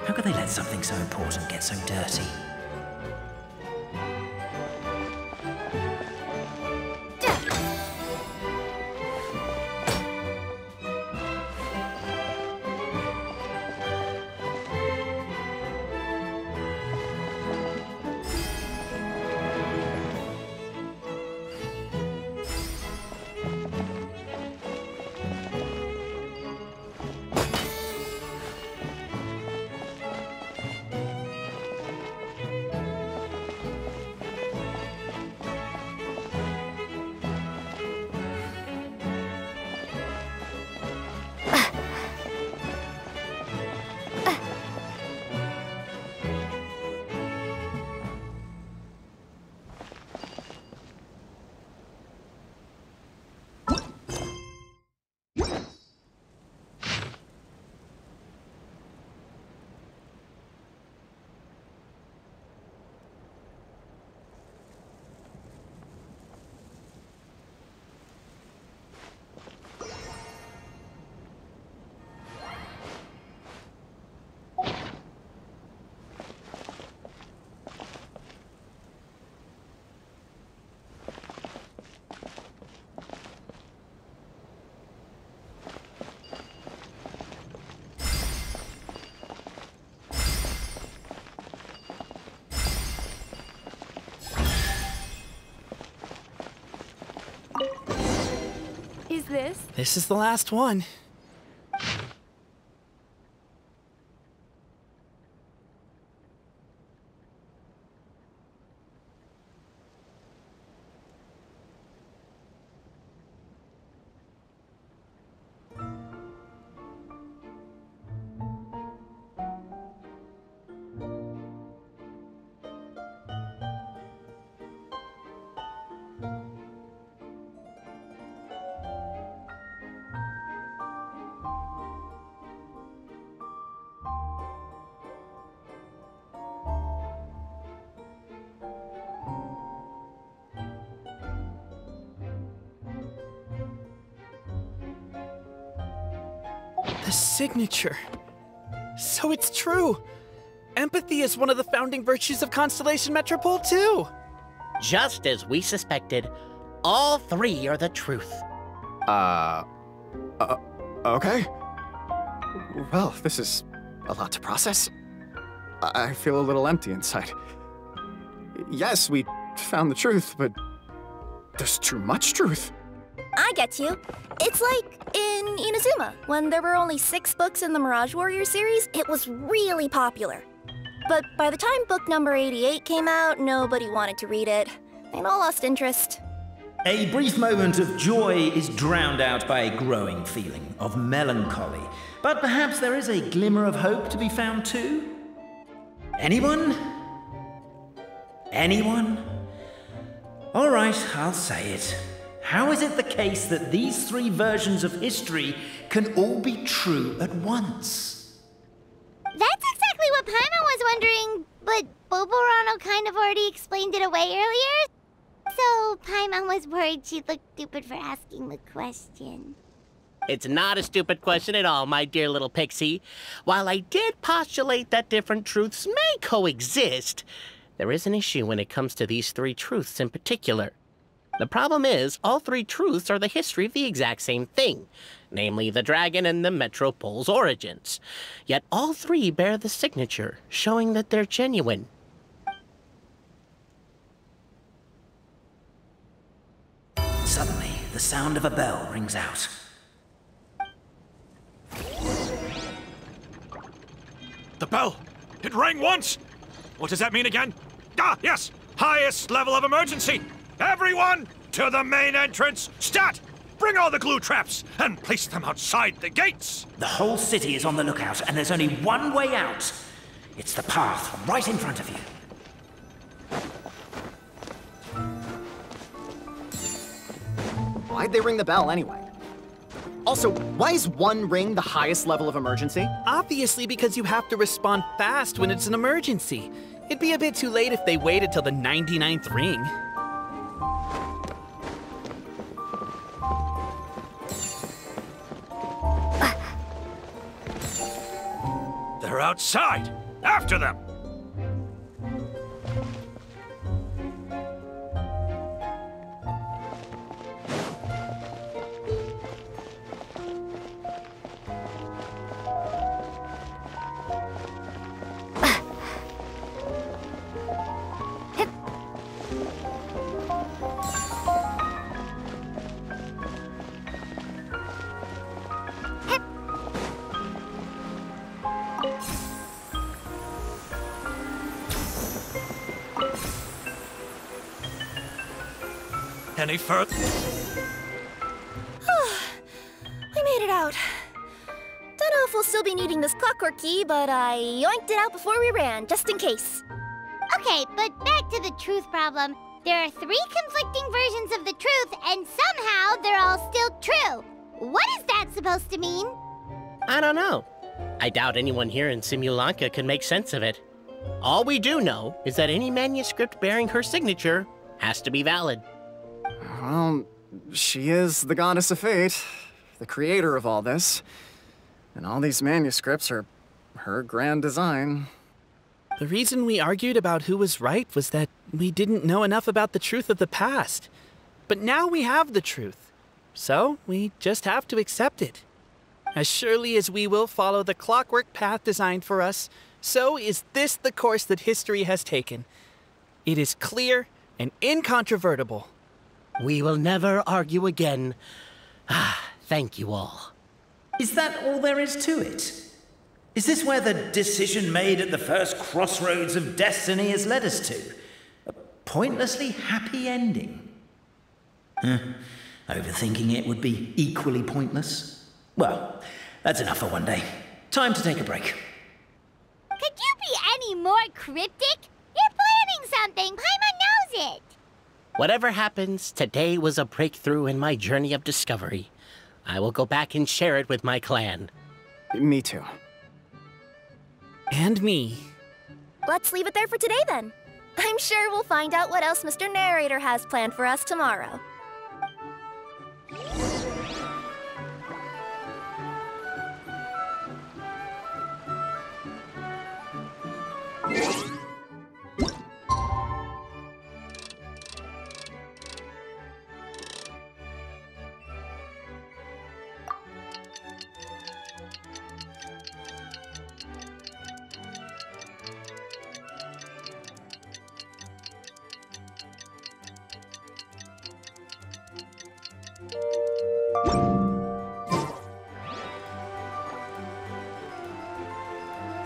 Speaker 5: How could they let something so important get so dirty?
Speaker 11: This is the last one. The signature. So it's true. Empathy is one of the founding virtues of Constellation Metropole, too.
Speaker 7: Just as we suspected, all three are the truth.
Speaker 8: Okay. Well, this is a lot to process. I feel a little empty inside. Yes, we found the truth, but there's too much truth.
Speaker 3: I get you. It's like in Inazuma, when there were only 6 books in the Mirage Warrior series, it was really popular. But by the time book number 88 came out, nobody wanted to read it. They'd all lost interest.
Speaker 5: A brief moment of joy is drowned out by a growing feeling of melancholy. But perhaps there is a glimmer of hope to be found too? Anyone? Anyone? All right, I'll say it. How is it the case that these 3 versions of history can all be true at once?
Speaker 9: That's exactly what Paimon was wondering, But Boborano kind of already explained it away earlier. So Paimon was worried she'd look stupid for asking the question.
Speaker 7: It's not a stupid question at all, my dear little pixie. While I did postulate that different truths may coexist, there is an issue when it comes to these three truths in particular. The problem is, all three truths are the history of the exact same thing, namely the dragon and the Metropole's origins. Yet all three bear the signature, showing that they're genuine.
Speaker 5: Suddenly, the sound of a bell rings out.
Speaker 10: The bell! It rang once! What does that mean again? Ah, yes! Highest level of emergency! Everyone, to the main entrance! Stat! Bring all the glue traps and place them outside the gates!
Speaker 5: The whole city is on the lookout, and there's only one way out. It's the path right in front of you.
Speaker 8: Why'd they ring the bell anyway? Also, why is one ring the highest level of emergency?
Speaker 11: Obviously because you have to respond fast when it's an emergency. It'd be a bit too late if they waited till the 99th ring.
Speaker 10: They're outside! After them! Any further?
Speaker 3: We made it out. Don't know if we'll still be needing this clockwork key, but I yoinked it out before we ran, just in case.
Speaker 9: Okay, but back to the truth problem. There are 3 conflicting versions of the truth, and somehow they're all still true. What is that supposed to mean?
Speaker 7: I don't know. I doubt anyone here in Simulanka can make sense of it. All we do know is that any manuscript bearing her signature has to be valid.
Speaker 8: Well, she is the goddess of fate, the creator of all this. And all these manuscripts are her grand design.
Speaker 11: The reason we argued about who was right was that we didn't know enough about the truth of the past. But now we have the truth. So we just have to accept it. As surely as we will follow the clockwork path designed for us, so is this the course that history has taken. It is clear and incontrovertible.
Speaker 7: We will never argue again. Thank you all.
Speaker 5: Is that all there is to it? Is this where the decision made at the first crossroads of destiny has led us to? A pointlessly happy ending? Overthinking it would be equally pointless. Well, that's enough for one day. Time to take a break.
Speaker 9: Could you be any more cryptic? You're planning something. Paimon knows it.
Speaker 7: Whatever happens, today was a breakthrough in my journey of discovery. I will go back and share it with my clan.
Speaker 8: Me too.
Speaker 11: And me.
Speaker 3: Let's leave it there for today, then. I'm sure we'll find out what else Mr. Narrator has planned for us tomorrow.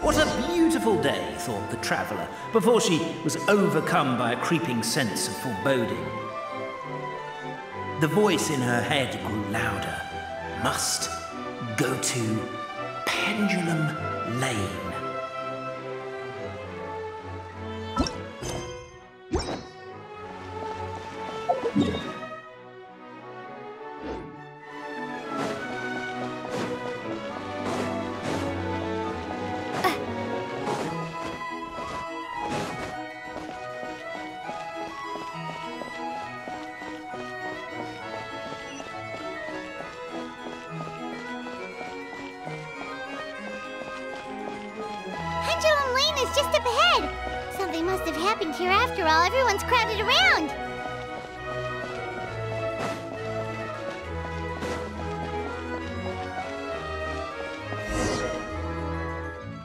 Speaker 5: What a beautiful day, thought the traveller, before she was overcome by a creeping sense of foreboding. The voice in her head grew louder. Must go to Pendulum Lane.
Speaker 9: Something must have happened here after all. Everyone's crowded around.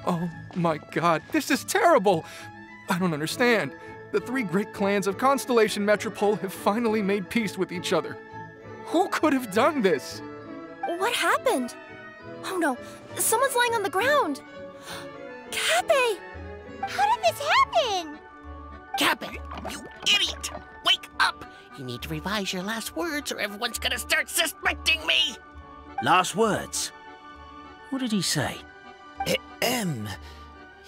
Speaker 12: Oh my god, this is terrible! I don't understand. The three great clans of Constellation Metropole have finally made peace with each other. Who could have done this?
Speaker 3: What happened? Oh no, someone's lying on the ground. Cappy!
Speaker 9: How did this happen?
Speaker 7: Cappy, you idiot! Wake up! You need to revise your last words or everyone's gonna start suspecting me!
Speaker 5: Last words? What did he say?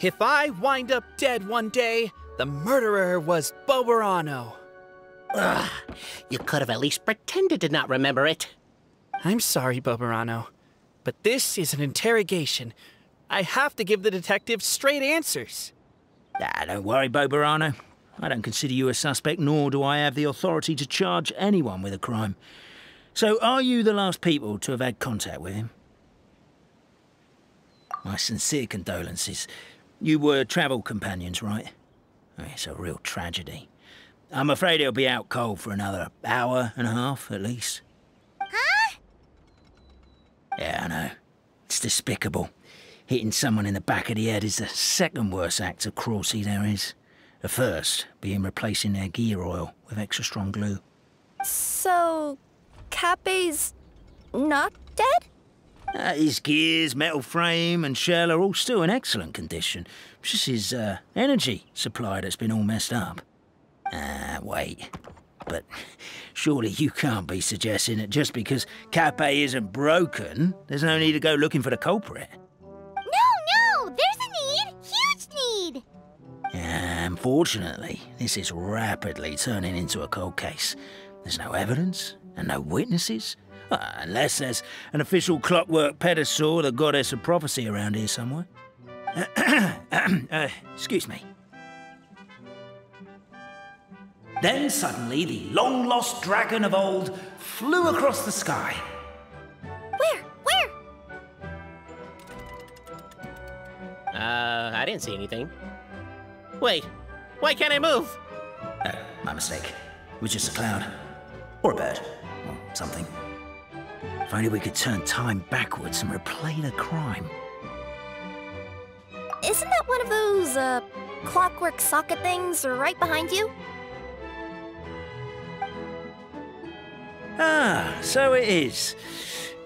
Speaker 11: If I wind up dead one day, the murderer was Boberano.
Speaker 7: Ugh, you could have at least pretended to not remember it.
Speaker 11: I'm sorry, Boberano, but this is an interrogation. I have to give the detective straight answers.
Speaker 5: Don't worry, Boberano. I don't consider you a suspect, nor do I have the authority to charge anyone with a crime. So, are you the last people to have had contact with him? My sincere condolences. You were travel companions, right? It's a real tragedy. I'm afraid he'll be out cold for another hour and a half, at least.
Speaker 9: Huh?
Speaker 5: Yeah, I know. It's despicable. Hitting someone in the back of the head is the second worst act of cruelty there is. The first being replacing their gear oil with extra strong glue.
Speaker 3: So, Cappy's not dead?
Speaker 5: His gears, metal frame and shell are all still in excellent condition. It's just his energy supply that's been all messed up. Wait. But surely you can't be suggesting that just because Cappy isn't broken, there's no need to go looking for the culprit.
Speaker 9: No! There's a need! Huge need!
Speaker 5: Unfortunately, this is rapidly turning into a cold case. There's no evidence and no witnesses. Unless there's an official clockwork pedestal, the goddess of prophecy around here somewhere. Excuse me. Then suddenly the long-lost dragon of old flew across the sky.
Speaker 3: Where?
Speaker 7: I didn't see anything. Wait, why can't I move?
Speaker 5: My mistake. It was just a cloud. Or a bird. Or something. If only we could turn time backwards and replay the crime.
Speaker 3: Isn't that one of those, clockwork socket things right behind you?
Speaker 5: So it is.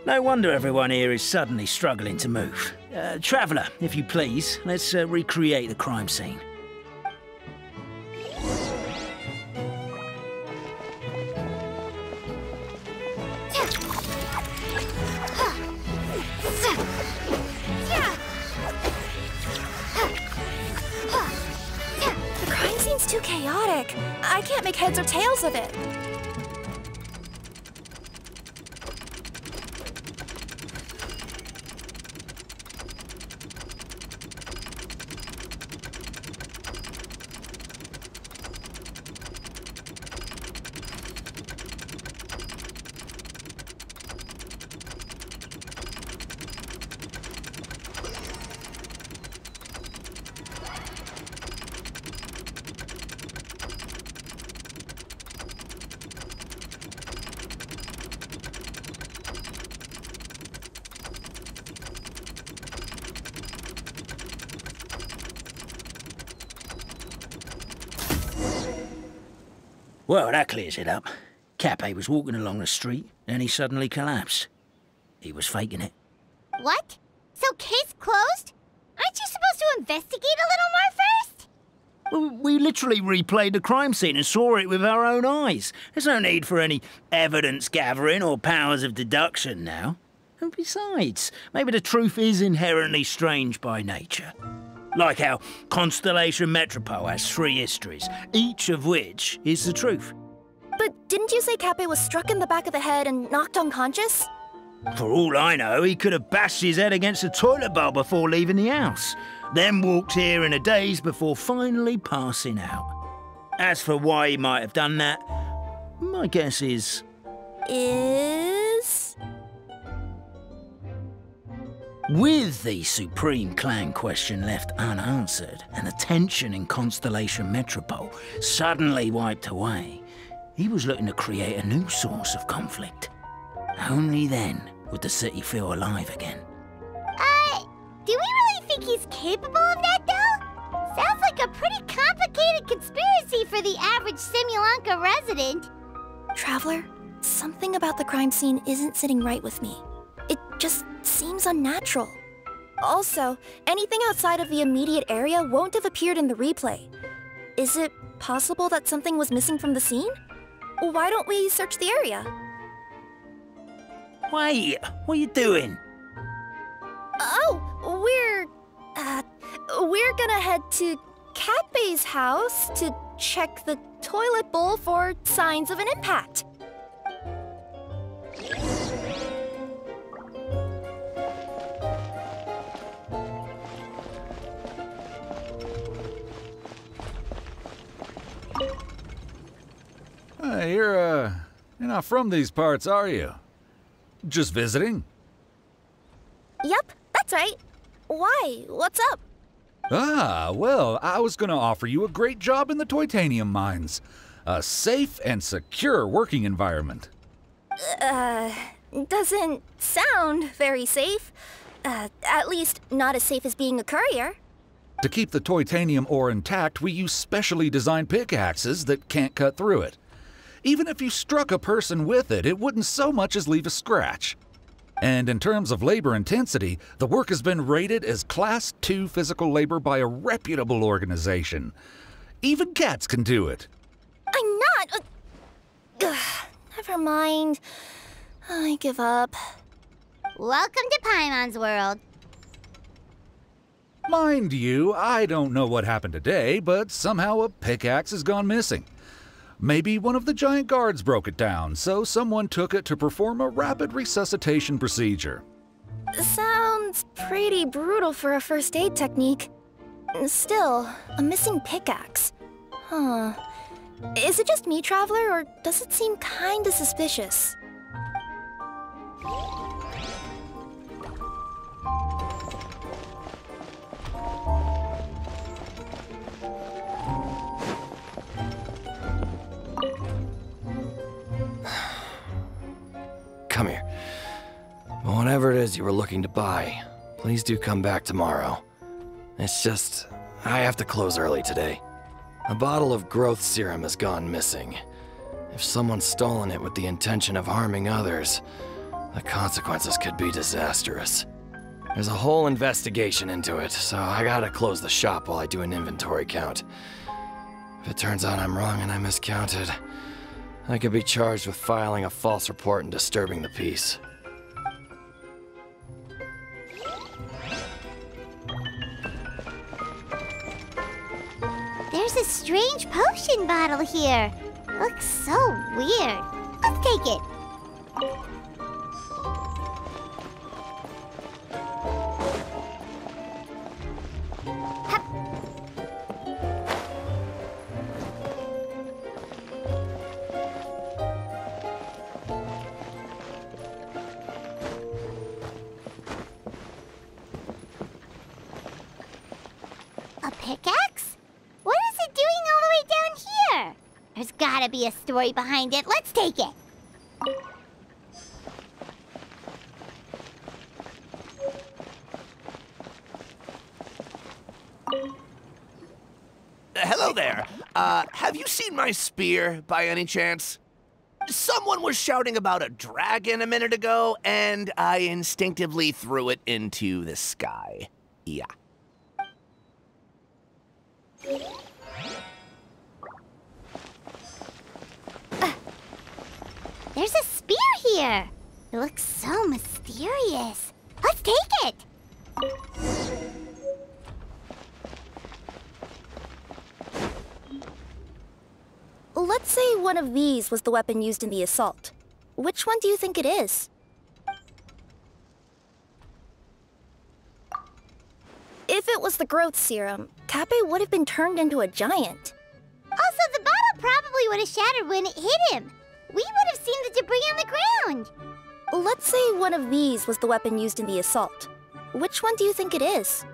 Speaker 5: No wonder everyone here is suddenly struggling to move. Traveller, if you please, let's recreate the crime scene.
Speaker 3: The crime scene's too chaotic. I can't make heads or tails of it.
Speaker 5: Well, that clears it up. Cappy was walking along the street, and he suddenly collapsed. He was faking it.
Speaker 9: What? So case closed? Aren't you supposed to investigate a little more first?
Speaker 5: Well, we literally replayed the crime scene and saw it with our own eyes. There's no need for any evidence gathering or powers of deduction now. And besides, maybe the truth is inherently strange by nature. Like how Constellation Metropole has 3 histories, each of which is the truth.
Speaker 3: But didn't you say Cappy was struck in the back of the head and knocked unconscious?
Speaker 5: For all I know, he could have bashed his head against a toilet bowl before leaving the house, then walked here in a daze before finally passing out. As for why he might have done that, my guess is... With the Supreme Clan question left unanswered and the tension in Constellation Metropole suddenly wiped away, he was looking to create a new source of conflict. Only then would the city feel alive again.
Speaker 9: Do we really think he's capable of that, though? Sounds like a pretty complicated conspiracy for the average Simulanka resident.
Speaker 3: Traveler, something about the crime scene isn't sitting right with me. It just seems unnatural. Also, anything outside of the immediate area won't have appeared in the replay. Is it possible that something was missing from the scene? Why don't we search the area?
Speaker 5: Wait, what are you doing?
Speaker 3: Oh, we're gonna head to Katbei's house to check the toilet bowl for signs of an impact.
Speaker 13: You're not from these parts, are you? Just visiting?
Speaker 3: Yep, that's right. Why? What's up?
Speaker 13: Well, I was gonna offer you a great job in the Titanium mines. A safe and secure working environment.
Speaker 3: Doesn't sound very safe. At least not as safe as being a courier.
Speaker 13: To keep the titanium ore intact, we use specially designed pickaxes that can't cut through it. Even if you struck a person with it, it wouldn't so much as leave a scratch. And in terms of labor intensity, the work has been rated as Class 2 physical labor by a reputable organization. Even cats can do it.
Speaker 3: I'm not... never mind. I give up.
Speaker 9: Welcome to Paimon's world.
Speaker 13: Mind you, I don't know what happened today, but somehow a pickaxe has gone missing. Maybe one of the giant guards broke it down, so someone took it to perform a rapid resuscitation procedure.
Speaker 3: Sounds pretty brutal for a first aid technique. Still, a missing pickaxe. Huh. Is it just me, Traveler, or does it seem kinda suspicious?
Speaker 14: Come here. Whatever it is you were looking to buy, please do come back tomorrow. It's just, I have to close early today. A bottle of growth serum has gone missing. If someone's stolen it with the intention of harming others, the consequences could be disastrous. There's a whole investigation into it, so I gotta close the shop while I do an inventory count. If it turns out I'm wrong and I miscounted, I could be charged with filing a false report and disturbing the peace.
Speaker 9: There's a strange potion bottle here. Looks so weird. Let's take it. A pickaxe? What is it doing all the way down here? There's gotta be a story behind it. Let's take it.
Speaker 15: Hello there. Have you seen my spear by any chance? Someone was shouting about a dragon a minute ago, and I instinctively threw it into the sky. Yeah.
Speaker 9: There's a spear here. It looks so mysterious. Let's take it.
Speaker 3: Let's say one of these was the weapon used in the assault. Which one do you think it is? If it was the growth serum, Katbei would have been turned into a giant.
Speaker 9: Also, the bottle probably would have shattered when it hit him. We would have seen the debris on the ground.
Speaker 3: Let's say one of these was the weapon used in the assault. Which one do you think it is?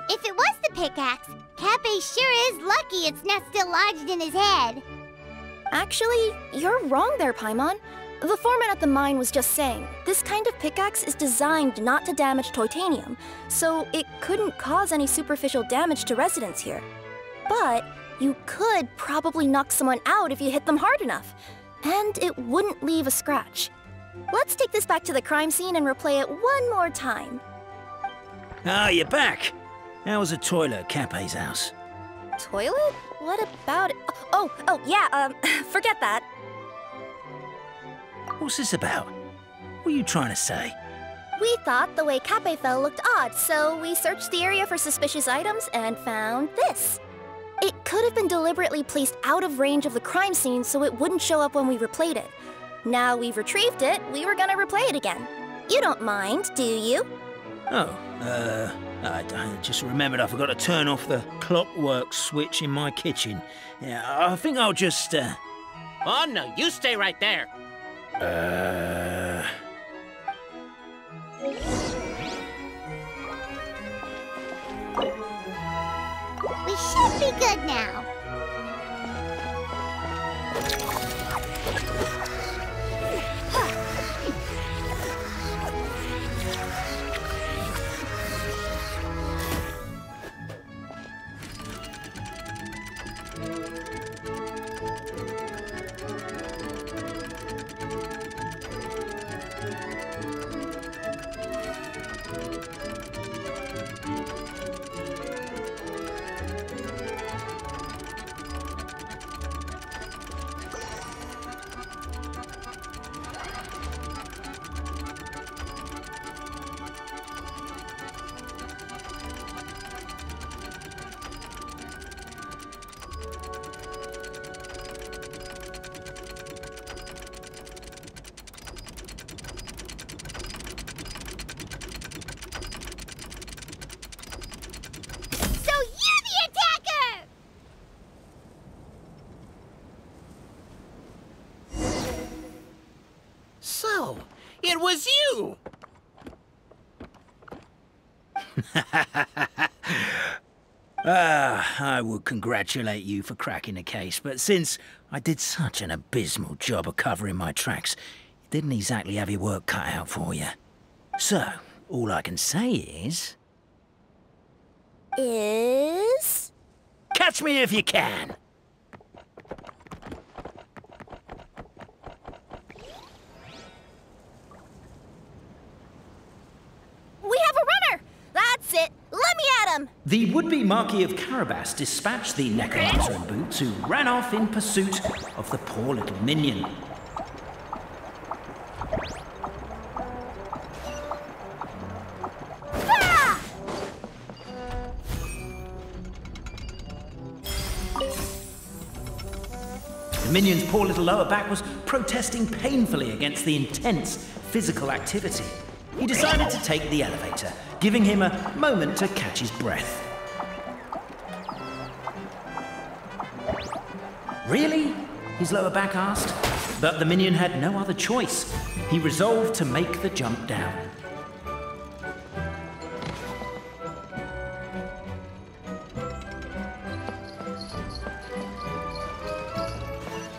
Speaker 9: If it was the pickaxe, Cappe sure is lucky its not still lodged in his head.
Speaker 3: Actually, you're wrong there, Paimon. The foreman at the mine was just saying, this kind of pickaxe is designed not to damage titanium, so it couldn't cause any superficial damage to residents here. But you could probably knock someone out if you hit them hard enough, and it wouldn't leave a scratch. Let's take this back to the crime scene and replay it one more time.
Speaker 16: Ah, you're back. How was the toilet at Cappe's house?
Speaker 3: Toilet? What about it? Oh, yeah, forget that.
Speaker 16: What's this about? What are you trying to say?
Speaker 3: We thought the way Cappe fell looked odd, so we searched the area for suspicious items and found this. It could have been deliberately placed out of range of the crime scene so it wouldn't show up when we replayed it. Now we've retrieved it, we were gonna replay it again. You don't mind, do you?
Speaker 16: Oh, I just remembered I forgot to turn off the clockwork switch in my kitchen. Yeah, I think I'll just,
Speaker 7: Oh, no, you stay right there.
Speaker 9: We should be good now.
Speaker 7: So, it was you!
Speaker 16: I would congratulate you for cracking the case, but since I did such an abysmal job of covering my tracks, it didn't exactly have your work cut out for you. So, all I can say is... Catch me if you can!
Speaker 3: We have a runner! That's it! Let me at him!
Speaker 5: The would-be Marquis of Carabas dispatched the necromancer in boots, who ran off in pursuit of the poor little minion. The minion's poor little lower back was protesting painfully against the intense physical activity. He decided to take the elevator, giving him a moment to catch his breath. Really? His lower back asked. But the minion had no other choice. He resolved to make the jump down.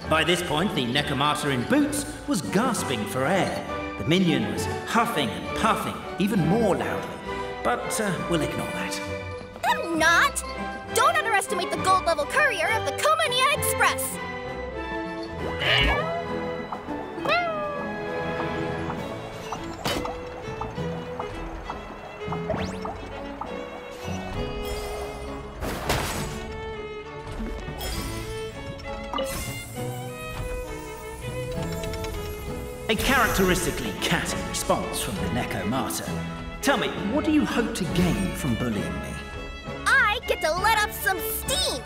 Speaker 5: By this point, the necromancer in boots was gasping for air. The minion was huffing and puffing, even more loudly. But we'll ignore that.
Speaker 3: I'm not! Don't underestimate the gold-level courier of the Comania Express!
Speaker 5: A characteristically catty response from the necromancer. Tell me, what do you hope to gain from bullying me?
Speaker 3: I get to let off some steam!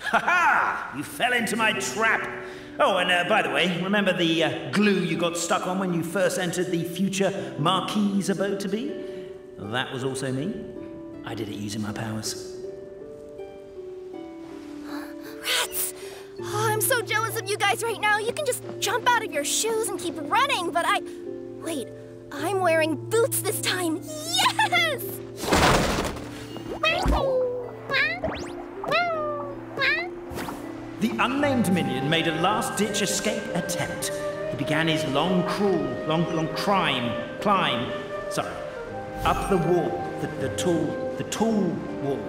Speaker 5: Ha ha! You fell into my trap!
Speaker 16: Oh, and by the way, remember the glue you got stuck on when you first entered the future Marquis's abode-to-be? That was also me. I did it using my powers.
Speaker 3: Rats! Oh, I'm so jealous of you guys right now. You can just jump out of your shoes and keep running, but Wait, I'm wearing boots this time. Yes!
Speaker 16: The unnamed minion made a last-ditch escape attempt. He began his long climb, up the wall, the tall wall.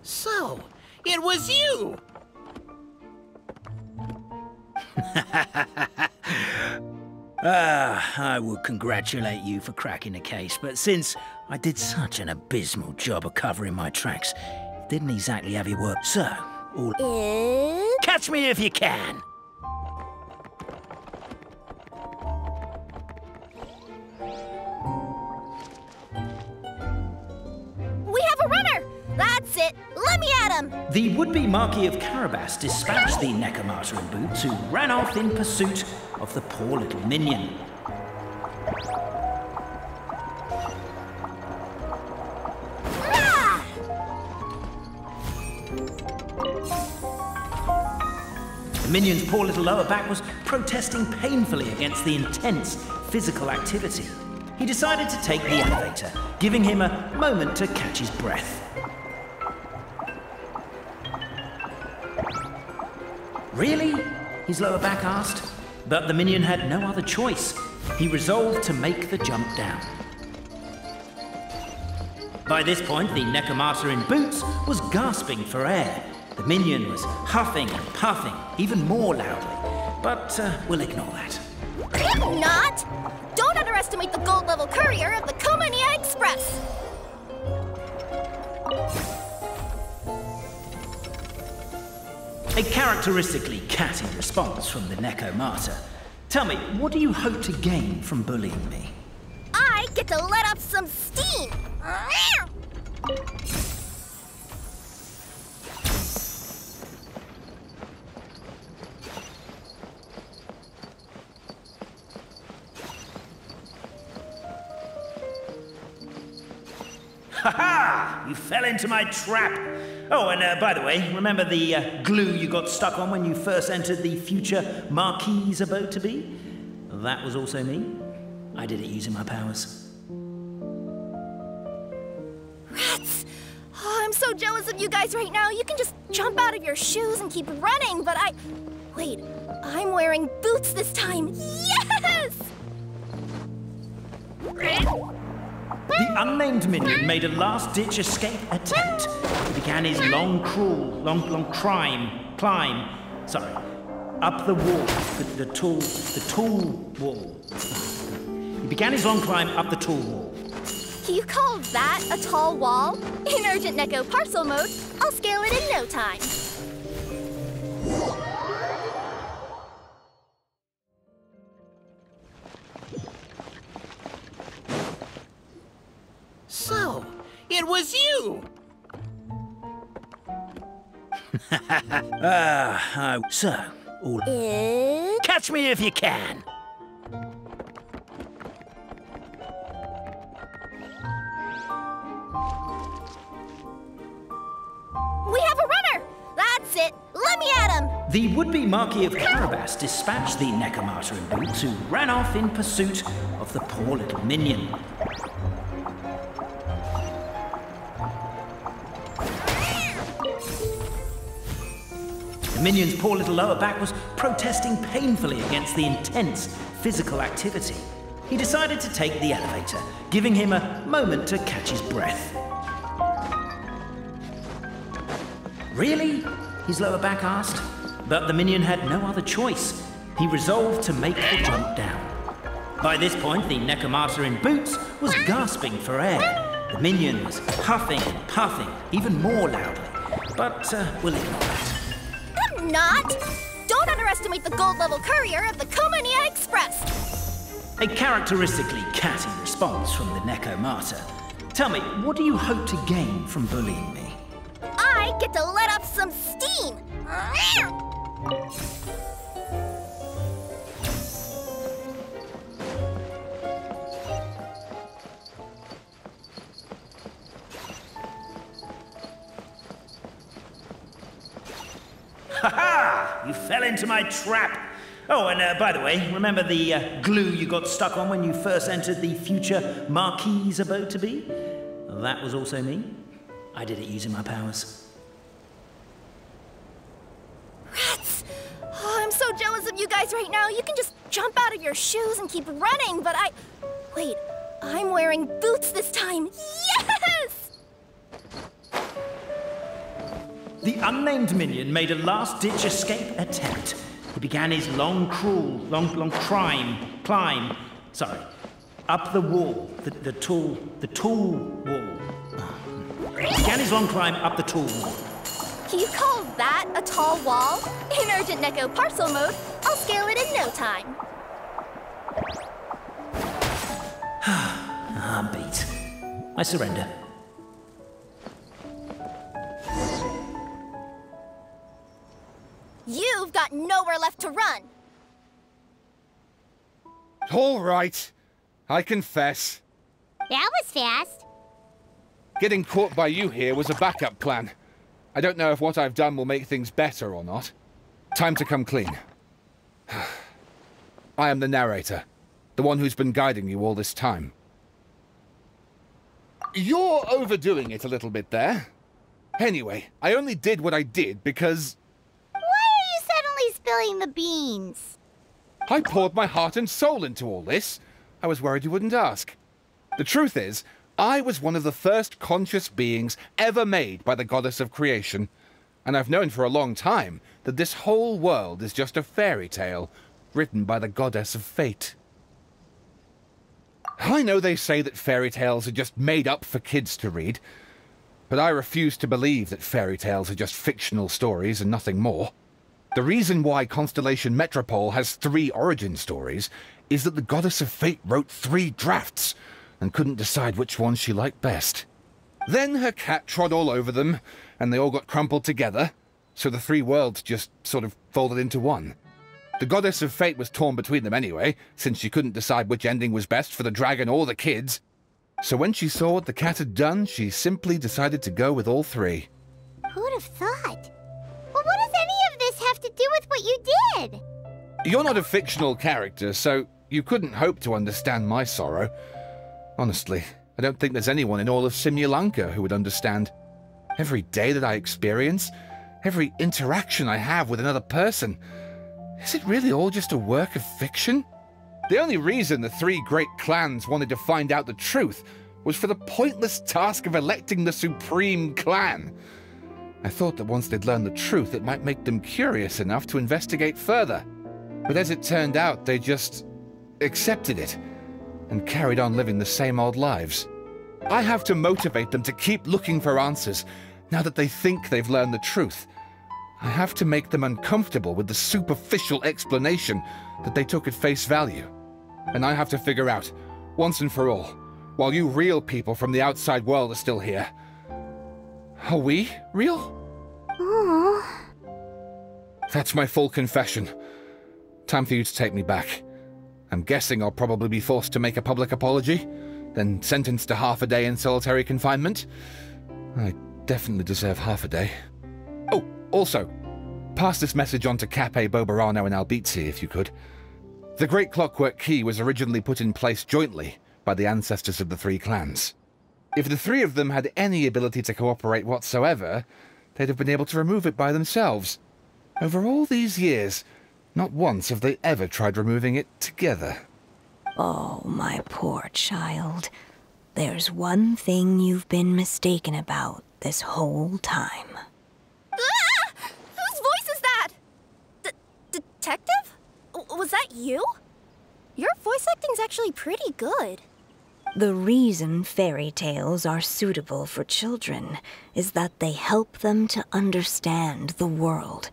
Speaker 7: So, it was you!
Speaker 16: I would congratulate you for cracking the case, but since I did such an abysmal job of covering my tracks, it didn't exactly have your work. So, catch me if you can!
Speaker 3: We have a runner! That's it! Let me at him!
Speaker 16: The would-be Marquis of Carabas dispatched the Necromata in boots, who ran off in pursuit of the poor little minion. The minion's poor little lower back was protesting painfully against the intense physical activity. He decided to take the elevator, giving him a moment to catch his breath. Really? His lower back asked. But the minion had no other choice. He resolved to make the jump down. By this point, the Necromata in boots was gasping for air. The minion was huffing and puffing, even more loudly. But we'll ignore that.
Speaker 3: I'm not! Don't underestimate the gold-level courier of the Comania Express!
Speaker 16: A characteristically catty response from the Necromata. Tell me, what do you hope to gain from bullying me?
Speaker 3: I get to let off some steam!
Speaker 16: Ha-ha! You fell into my trap! Oh, and by the way, remember the glue you got stuck on when you first entered the future Marquis's abode-to-be? That was also me. I did it using my powers.
Speaker 3: Rats! Oh, I'm so jealous of you guys right now. You can just jump out of your shoes and keep running, but Wait, I'm wearing boots this time. Yes!
Speaker 16: The unnamed minion made a last-ditch escape attempt. He began his long climb, up the wall, the tall wall. He began his long climb up the tall wall.
Speaker 3: You call that a tall wall? In urgent Neko parcel mode, I'll scale it in no time.
Speaker 7: So, it was you!
Speaker 16: Catch me if you can!
Speaker 3: We have a runner! That's it! Let me at him!
Speaker 16: The would-be Marquis of Carabas dispatched the Necromata in boots, who ran off in pursuit of the poor little minion. The minion's poor little lower back was protesting painfully against the intense physical activity. He decided to take the elevator, giving him a moment to catch his breath. Really? His lower back asked. But the minion had no other choice. He resolved to make the jump down. By this point, the Necromata in boots was gasping for air. The minion was huffing and puffing, even more loudly. But we'll ignore that.
Speaker 3: I'm not! Don't underestimate the gold-level courier of the Comania Express!
Speaker 16: A characteristically catty response from the Necromata. Tell me, what do you hope to gain from bullying me?
Speaker 3: I get to let off some steam!
Speaker 16: Ha-ha! You fell into my trap! Oh, and by the way, remember the glue you got stuck on when you first entered the future Marquis's abode-to-be? Well, that was also me. I did it using my powers.
Speaker 3: Rats! Oh, I'm so jealous of you guys right now. You can just jump out of your shoes and keep running, but Wait, I'm wearing boots this time. Yes!
Speaker 16: The unnamed minion made a last-ditch escape attempt. He began his long climb, up the wall, the tall wall. He began his long climb up the tall wall.
Speaker 3: You call that a tall wall? In urgent Neko parcel mode, I'll scale it in no time.
Speaker 16: I'm beat. I surrender.
Speaker 3: You've got nowhere left to run.
Speaker 2: All right. I confess.
Speaker 9: That was fast.
Speaker 2: Getting caught by you here was a backup plan. I don't know if what I've done will make things better or not. Time to come clean. I am the narrator, the one who's been guiding you all this time. You're overdoing it a little bit there. Anyway, I only did what I did because...
Speaker 9: Why are you suddenly spilling the beans?
Speaker 2: I poured my heart and soul into all this. I was worried you wouldn't ask. The truth is, I was one of the first conscious beings ever made by the goddess of creation, and I've known for a long time that this whole world is just a fairy tale written by the goddess of fate. I know they say that fairy tales are just made up for kids to read, but I refuse to believe that fairy tales are just fictional stories and nothing more. The reason why Constellation Metropole has 3 origin stories is that the goddess of fate wrote 3 drafts and couldn't decide which one she liked best. Then her cat trod all over them, and they all got crumpled together, so the 3 worlds just sort of folded into one. The goddess of fate was torn between them anyway, since she couldn't decide which ending was best for the dragon or the kids. So when she saw what the cat had done, she simply decided to go with all 3.
Speaker 9: Who'd have thought? Well, what does any of this have to do with what you did?
Speaker 2: You're not a fictional character, so you couldn't hope to understand my sorrow. Honestly, I don't think there's anyone in all of Simulanka who would understand. Every day that I experience, every interaction I have with another person, is it really all just a work of fiction? The only reason the 3 great clans wanted to find out the truth was for the pointless task of electing the supreme clan. I thought that once they'd learned the truth, it might make them curious enough to investigate further. But as it turned out, they just accepted it and carried on living the same old lives. I have to motivate them to keep looking for answers now that they think they've learned the truth. I have to make them uncomfortable with the superficial explanation that they took at face value. And I have to figure out, once and for all, while you real people from the outside world are still here, are we real?
Speaker 9: Aww.
Speaker 2: That's my full confession. Time for you to take me back. I'm guessing I'll probably be forced to make a public apology, then sentenced to half a day in solitary confinement. I definitely deserve half a day. Oh, also, pass this message on to Cape, Bobarano, and Albizzi, if you could. The Great Clockwork Key was originally put in place jointly by the ancestors of the 3 clans. If the 3 of them had any ability to cooperate whatsoever, they'd have been able to remove it by themselves. Over all these years, not once have they ever tried removing it together.
Speaker 17: Oh, my poor child. There's one thing you've been mistaken about this whole time.
Speaker 3: Ah! Whose voice is that? Detective? Was that you? Your voice acting's actually pretty good.
Speaker 17: The reason fairy tales are suitable for children is that they help them to understand the world.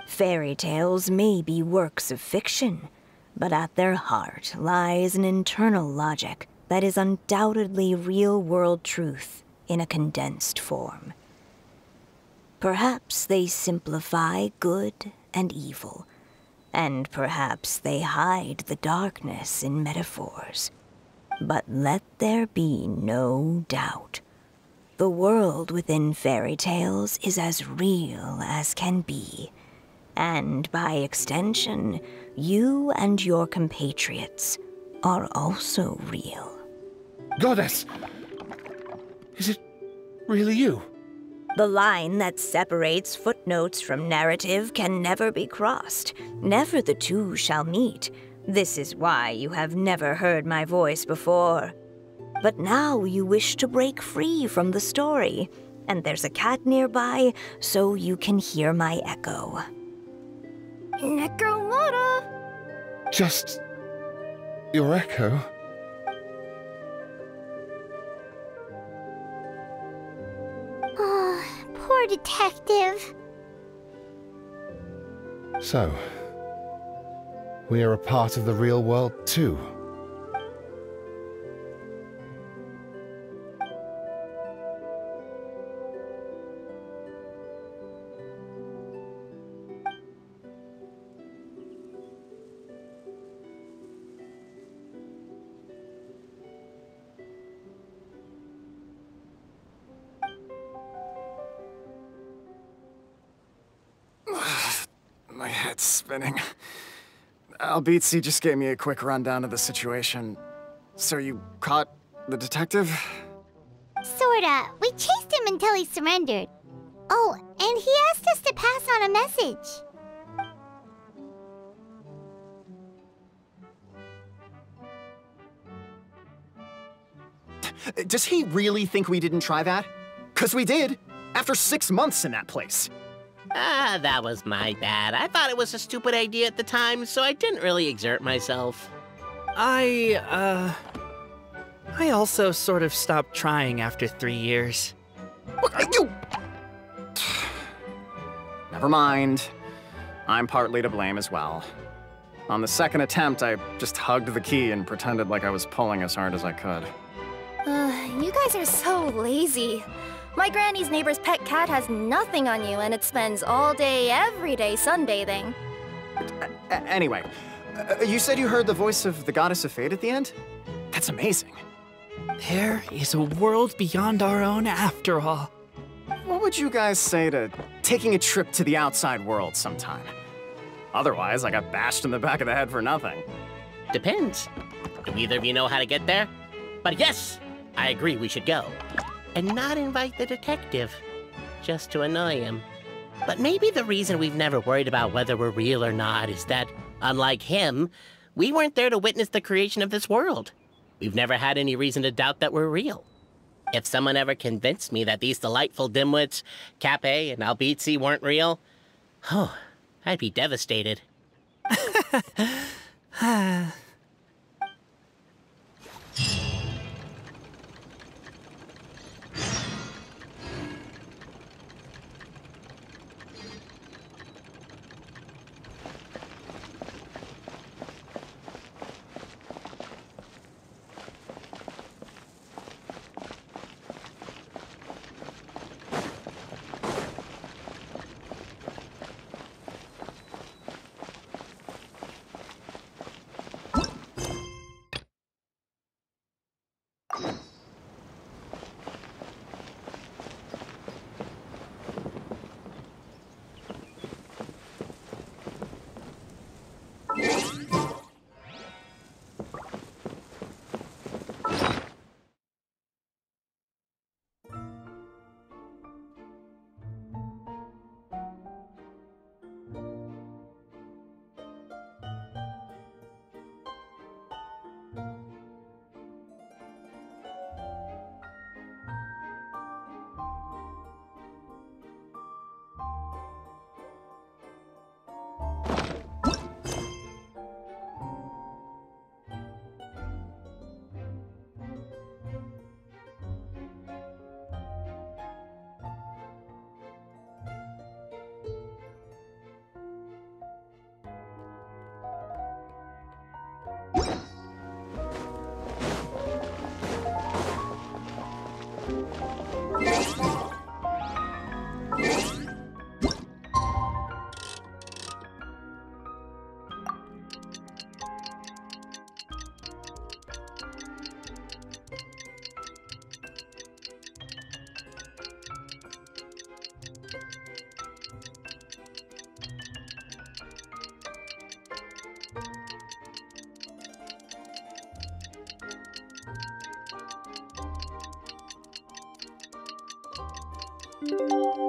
Speaker 17: Fairy tales may be works of fiction, but at their heart lies an internal logic that is undoubtedly real-world truth in a condensed form. Perhaps they simplify good and evil, and perhaps they hide the darkness in metaphors. But let there be no doubt. The world within fairy tales is as real as can be. And by extension, you and your compatriots are also real.
Speaker 2: Goddess! Is it really you?
Speaker 17: The line that separates footnotes from narrative can never be crossed. Never the two shall meet. This is why you have never heard my voice before. But now you wish to break free from the story, and there's a cat nearby, so you can hear my echo.
Speaker 3: Necromora!
Speaker 2: Just your echo?
Speaker 9: Oh, poor detective.
Speaker 2: So, we are a part of the real world too.
Speaker 8: My head's spinning. Albizzi just gave me a quick rundown of the situation. So you caught the detective?
Speaker 9: Sorta. We chased him until he surrendered. Oh, and he asked us to pass on a message.
Speaker 8: Does he really think we didn't try that? 'Cause we did, after 6 months in that place.
Speaker 7: Ah, that was my bad. I thought it was a stupid idea at the time, so I didn't really exert myself.
Speaker 11: I also sort of stopped trying after 3 years.
Speaker 8: Never mind. I'm partly to blame as well. On the second attempt, I just hugged the key and pretended like I was pulling as hard as I could.
Speaker 3: You guys are so lazy. My granny's neighbor's pet cat has nothing on you, and it spends all day, every day sunbathing.
Speaker 8: Anyway, you said you heard the voice of the Goddess of Fate at the end? That's amazing.
Speaker 11: There is a world beyond our own after all.
Speaker 8: What would you guys say to taking a trip to the outside world sometime? Otherwise, I got bashed in the back of the head for nothing.
Speaker 7: Depends. Do either of you know how to get there? But yes, I agree we should go. And not invite the detective, just to annoy him. But maybe the reason we've never worried about whether we're real or not is that, unlike him, we weren't there to witness the creation of this world. We've never had any reason to doubt that we're real. If someone ever convinced me that these delightful dimwits, Cape and Albizzi, weren't real, oh, I'd be devastated.
Speaker 3: Ah!